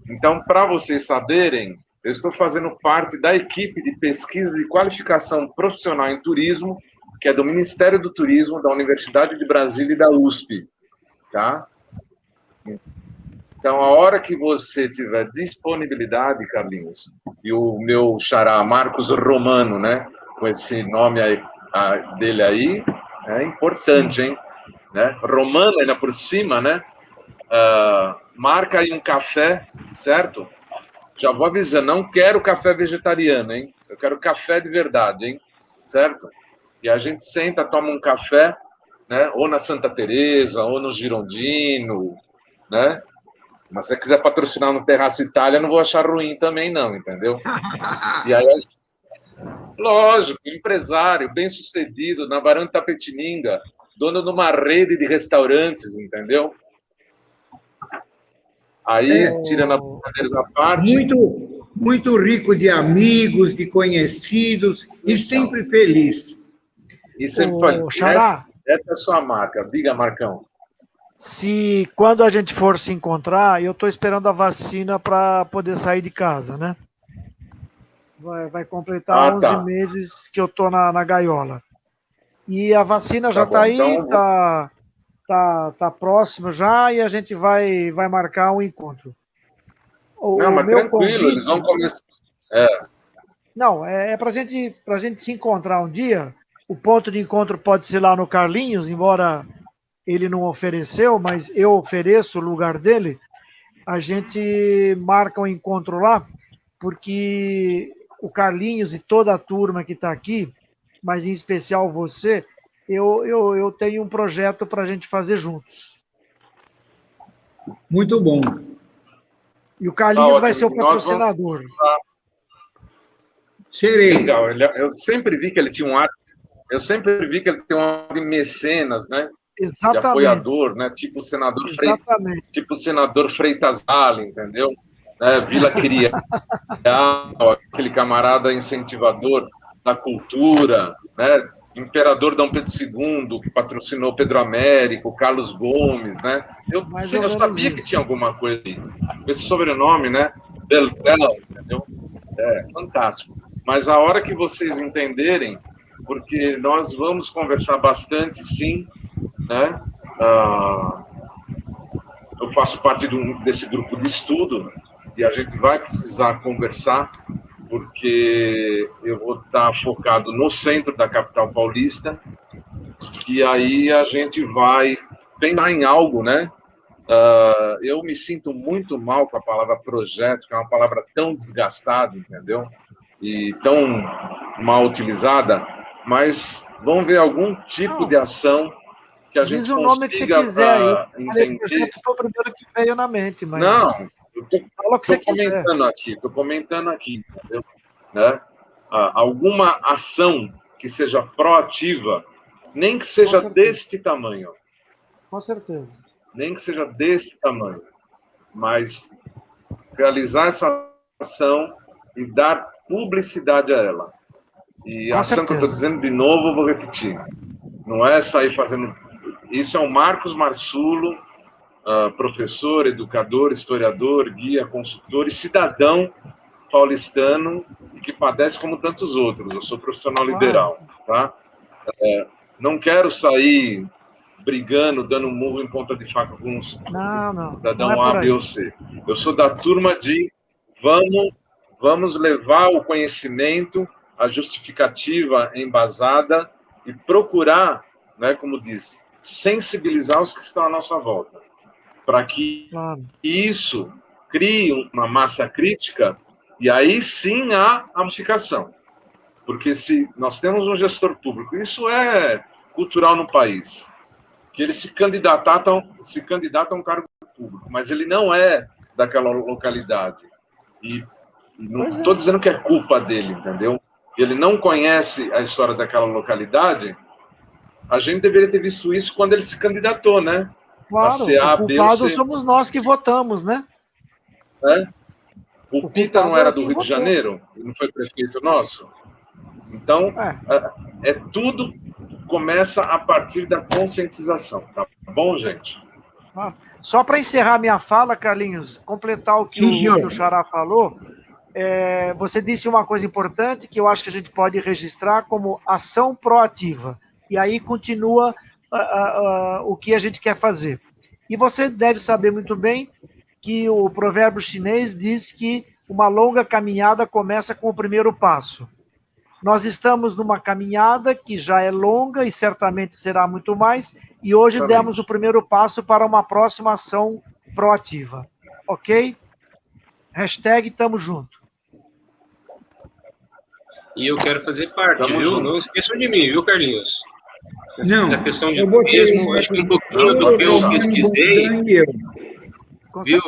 Então, para vocês saberem, eu estou fazendo parte da equipe de pesquisa de qualificação profissional em turismo, que é do Ministério do Turismo, da Universidade de Brasília e da USP, tá? Então, a hora que você tiver disponibilidade, Carlinhos, e o meu xará Marcos Romano, né, com esse nome aí, dele aí, é importante, hein? Né? Romano ainda por cima, né? marca aí um café, certo? Já vou avisando, não quero café vegetariano, hein? Eu quero café de verdade, hein? Certo? E a gente senta, toma um café, né? Ou na Santa Teresa, ou no Girondino, né? Mas se você quiser patrocinar no Terraço Itália, não vou achar ruim também, não, entendeu? E aí, lógico, empresário, bem-sucedido, na Barão de Tapetininga, dono de uma rede de restaurantes, entendeu? Aí, tirando a brincadeira à parte... Muito rico de amigos, de conhecidos, e sempre feliz. E sempre feliz. Xará, essa é a sua marca. Diga, Marcão. se quando a gente for se encontrar, eu estou esperando a vacina para poder sair de casa, né? Vai completar 11 meses que eu estou na gaiola. E a vacina já está aí, está tá próximo já, e a gente vai marcar um encontro. Não, mas tranquilo, convite... eles vão começar... Não, é para gente se encontrar um dia. O ponto de encontro pode ser lá no Carlinhos, embora ele não ofereceu, mas eu ofereço o lugar dele. A gente marca um encontro lá, porque o Carlinhos e toda a turma que está aqui, mas em especial você, eu tenho um projeto para a gente fazer juntos. Muito bom. E o Carlinhos vai ser o patrocinador. Serei. Legal. Eu sempre vi que ele tinha um ar. Eu sempre vi que ele tem um ar de mecenas, né? Exatamente. De apoiador, né? Tipo o senador Freitas Vale, entendeu? Vila Crial, aquele camarada incentivador da cultura, né? Imperador Dom Pedro II, que patrocinou Pedro Américo, Carlos Gomes, né? Eu sabia que tinha alguma coisa aí. Esse sobrenome, né? Beltel, entendeu? Fantástico. Mas a hora que vocês entenderem, porque nós vamos conversar bastante, sim, né? Eu faço parte desse grupo de estudo e a gente vai precisar conversar, porque eu vou estar focado no centro da capital paulista, e aí a gente vai pensar em algo, né? Eu me sinto muito mal com a palavra projeto, que é uma palavra tão desgastada, entendeu? E tão mal utilizada, mas vamos ver algum tipo de ação que a gente consiga... Diz o nome que você quiser aí. O projeto foi o primeiro que veio na mente, mas... Não, eu estou comentando aqui, entendeu? Né? Alguma ação que seja proativa, nem que seja deste tamanho. Com certeza. Nem que seja desse tamanho, mas realizar essa ação e dar publicidade a ela. E a ação que eu estou dizendo de novo, eu vou repetir. Não é sair fazendo... Isso é o Marcos Marsulo, professor, educador, historiador, guia, consultor e cidadão paulistano que padece como tantos outros. Eu sou profissional liberal, tá? Não quero sair brigando, dando murro em ponta de faca com um cidadão A, B ou C. Eu sou da turma de vamos levar o conhecimento, a justificativa embasada e procurar, né, como diz, sensibilizar os que estão à nossa volta, para que isso crie uma massa crítica e aí sim há a modificação. Porque se nós temos um gestor público, isso é cultural no país, que ele se candidata a um cargo público, mas ele não é daquela localidade. E não estou dizendo que é culpa dele, entendeu? Ele não conhece a história daquela localidade. A gente deveria ter visto isso quando ele se candidatou, né? Claro, o culpado somos nós que votamos, né? O Pita não era do Rio de Janeiro? Não foi prefeito nosso? Então, tudo começa a partir da conscientização, tá bom, gente? Só para encerrar minha fala, Carlinhos, completar o que o Xará falou, você disse uma coisa importante que eu acho que a gente pode registrar como ação proativa. E aí continua o que a gente quer fazer. E você deve saber muito bem que o provérbio chinês diz que uma longa caminhada começa com o primeiro passo. Nós estamos numa caminhada que já é longa e certamente será muito mais, e hoje demos o primeiro passo para uma próxima ação proativa. Ok? Hashtag tamo junto. E eu quero fazer parte, Tamo viu? junto. Não esqueçam de mim, viu, Carlinhos? Não, Essa questão de eu botei turismo, acho que um pouquinho do que eu pesquisei,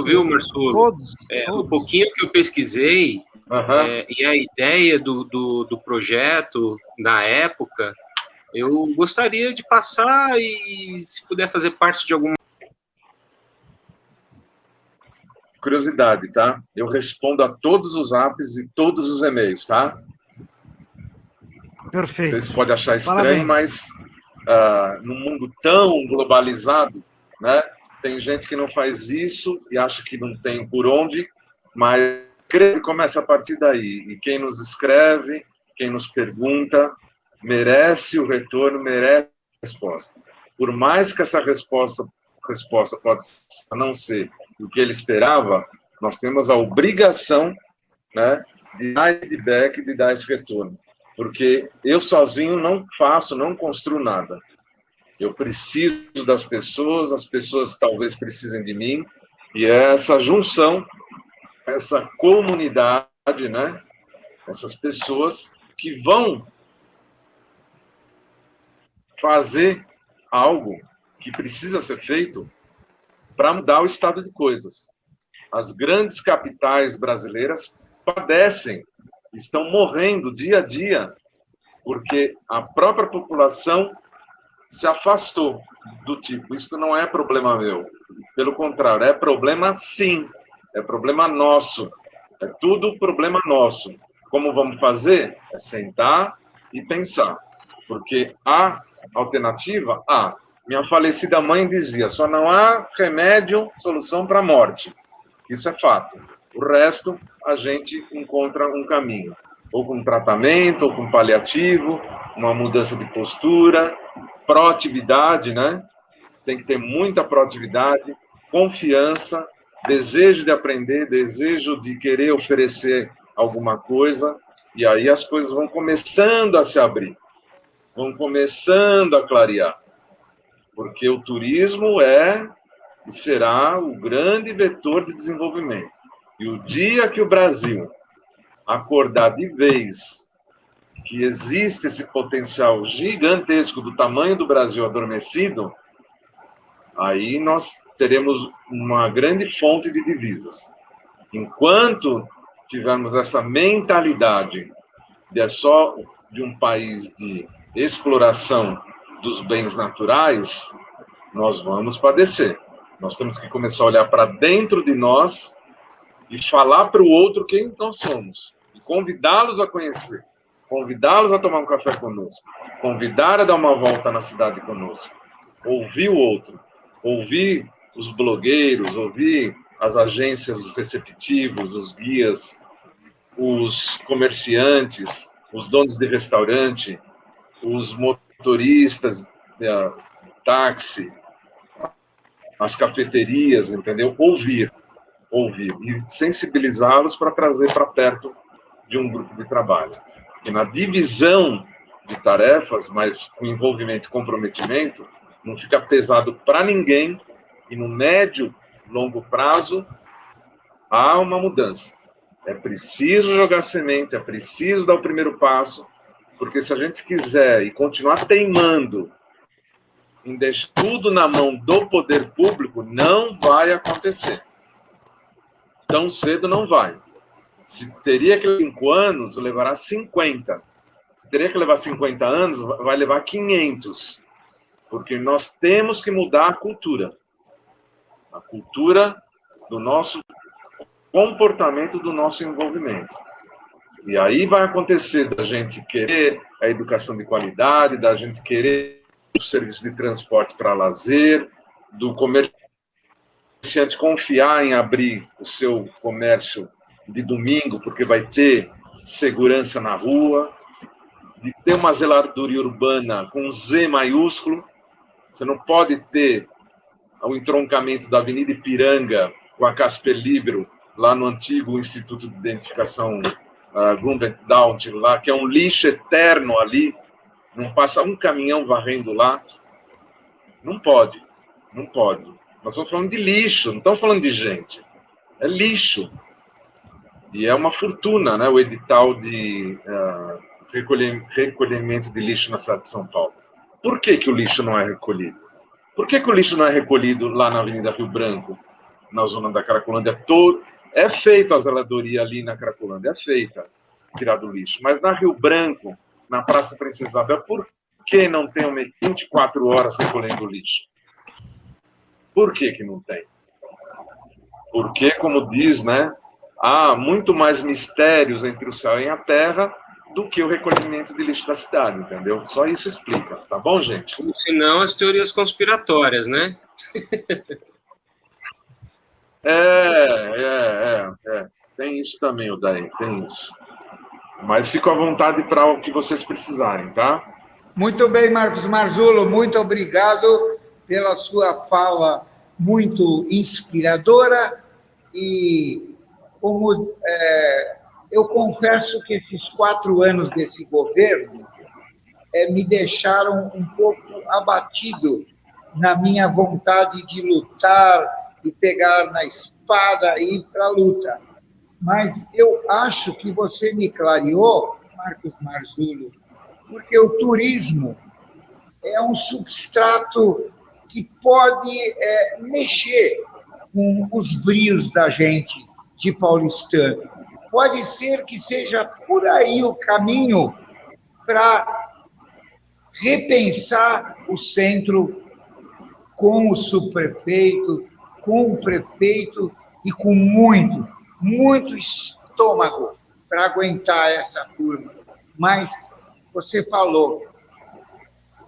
viu, Marcelo? Todos. Um pouquinho que eu pesquisei, Aham. e a ideia do projeto na época, eu gostaria de passar e, se puder fazer parte de alguma. Curiosidade, tá? Eu respondo a todos os apps e todos os e-mails, tá? Perfeito. Vocês podem achar estranho, Parabéns. mas num mundo tão globalizado, né? Tem gente que não faz isso e acha que não tem por onde, mas começa a partir daí. E quem nos escreve, quem nos pergunta, merece o retorno, merece a resposta. Por mais que essa resposta pode não ser o que ele esperava, nós temos a obrigação, né, de dar feedback, de dar esse retorno. Porque eu sozinho não faço, não construo nada. Eu preciso das pessoas, as pessoas talvez precisem de mim, e é essa junção, essa comunidade, né? Essas pessoas que vão fazer algo que precisa ser feito para mudar o estado de coisas. As grandes capitais brasileiras padecem, estão morrendo dia a dia, porque a própria população se afastou do tipo, isso não é problema meu. Pelo contrário, é problema sim, é problema nosso. É tudo problema nosso. Como vamos fazer? É sentar e pensar. Porque há alternativa? Há. Minha falecida mãe dizia, só não há remédio, solução para a morte. Isso é fato. O resto, a gente encontra um caminho. Ou com tratamento, ou com paliativo, uma mudança de postura, proatividade, né? Tem que ter muita proatividade, confiança, desejo de aprender, desejo de querer oferecer alguma coisa, e aí as coisas vão começando a se abrir, vão começando a clarear, porque o turismo é e será o grande vetor de desenvolvimento. E o dia que o Brasil acordar de vez que existe esse potencial gigantesco do tamanho do Brasil adormecido, aí nós teremos uma grande fonte de divisas. Enquanto tivermos essa mentalidade de só de um país de exploração dos bens naturais, nós vamos padecer. Nós temos que começar a olhar para dentro de nós e falar para o outro quem nós somos, e convidá-los a conhecer, convidá-los a tomar um café conosco, convidar a dar uma volta na cidade conosco, ouvir o outro, ouvir os blogueiros, ouvir as agências, os receptivos, os guias, os comerciantes, os donos de restaurante, os motoristas de táxi, as cafeterias, entendeu? Ouvir e sensibilizá-los para trazer para perto de um grupo de trabalho. E na divisão de tarefas, mas com envolvimento e comprometimento, não fica pesado para ninguém, e no médio, longo prazo, há uma mudança. É preciso jogar semente, é preciso dar o primeiro passo, porque se a gente quiser e continuar teimando em deixar tudo na mão do poder público, não vai acontecer. Tão cedo não vai. Se teria que levar 5 anos, levará 50. Se teria que levar 50 anos, vai levar 500. Porque nós temos que mudar a cultura. A cultura do nosso comportamento, do nosso envolvimento. E aí vai acontecer da gente querer a educação de qualidade, da gente querer o serviço de transporte para lazer, do comerciante confiar em abrir o seu comércio de domingo, porque vai ter segurança na rua, de ter uma zeladoria urbana com um Z maiúsculo. Você não pode ter o entroncamento da Avenida Ipiranga com a Casper Libero, lá no antigo Instituto de Identificação Grundendaut, lá, que é um lixo eterno ali, não passa um caminhão varrendo lá. Não pode, não pode. Nós estamos falando de lixo, não estamos falando de gente. É lixo. E é uma fortuna, né, o edital de recolhimento de lixo na cidade de São Paulo. Por que o lixo não é recolhido? Por que o lixo não é recolhido lá na Avenida Rio Branco, na zona da Cracolândia? É feita a zeladoria ali na Cracolândia, é feita, tirar do lixo. Mas na Rio Branco, na Praça Princesa Isabel, por que não tem 24 horas recolhendo lixo? Por que não tem? Porque, como diz, né, há muito mais mistérios entre o céu e a terra do que o recolhimento de lixo da cidade, entendeu? Só isso explica, tá bom, gente? Senão as teorias conspiratórias, né? Tem isso também, Odair, tem isso. Mas fico à vontade para o que vocês precisarem, tá? Muito bem, Marcos Marzullo, muito obrigado pela sua fala muito inspiradora e como eu confesso que esses 4 anos desse governo me deixaram um pouco abatido na minha vontade de lutar, de pegar na espada e ir para a luta. Mas eu acho que você me clareou, Marcos Marzullo, porque o turismo é um substrato que pode mexer com os brios da gente de paulistano. Pode ser que seja por aí o caminho para repensar o centro com o subprefeito, com o prefeito e com muito estômago para aguentar essa turma. Mas você falou,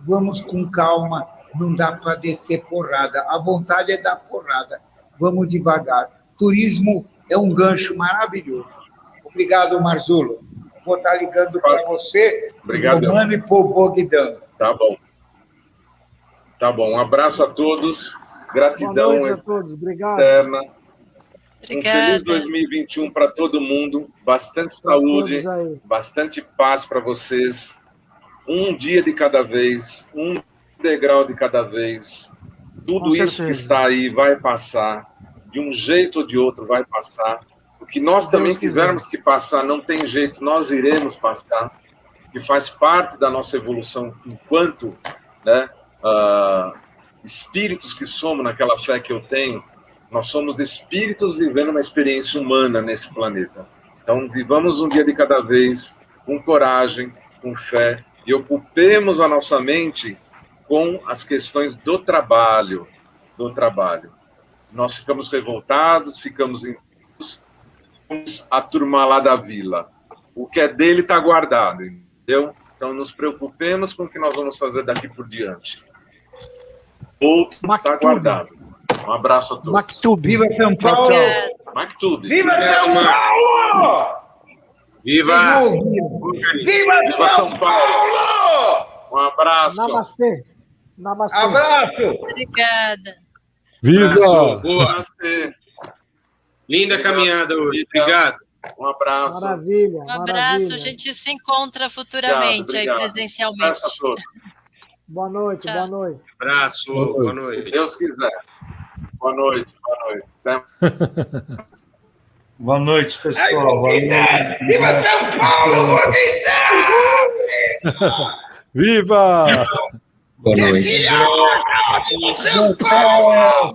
vamos com calma, não dá para descer porrada. A vontade é dar porrada. Vamos devagar. Turismo é um gancho maravilhoso. Obrigado, Marzullo. Vou estar ligando para você, obrigado, Romano e pro Bogdan. Tá bom. Tá bom. Um abraço a todos. Gratidão. Boa noite a todos. Obrigado. Eterna. Obrigada. Um feliz 2021 para todo mundo. Bastante saúde, bastante paz para vocês. Um dia de cada vez, um degrau de cada vez. Tudo isso que está aí vai passar. De um jeito ou de outro vai passar. O que nós também tivermos que passar, não tem jeito, nós iremos passar. Que faz parte da nossa evolução enquanto, né, espíritos que somos, naquela fé que eu tenho. Nós somos espíritos vivendo uma experiência humana nesse planeta. Então, vivamos um dia de cada vez, com coragem, com fé, e ocupemos a nossa mente com as questões do trabalho. Nós ficamos revoltados, ficamos a turma lá da vila. O que é dele está guardado, entendeu? Então, nos preocupemos com o que nós vamos fazer daqui por diante. Outro está guardado. Um abraço a todos. Maktub. Viva São Paulo! Maktub. Viva São Paulo! Viva! Viva São Paulo! Um abraço. Namastê. Namastê. Abraço! Obrigada. Viva! Abraço. Boa. Namastê. Linda caminhada hoje. Obrigado. Um abraço. Maravilha. Um abraço, maravilha. a gente se encontra futuramente Obrigado. aí presencialmente. Um abraço a todos. Boa noite, Tchau. boa noite. Abraço. Boa noite. Se Deus quiser. Boa noite. Até Boa noite, pessoal. Viva São Paulo! Viva! Boa noite. São Paulo!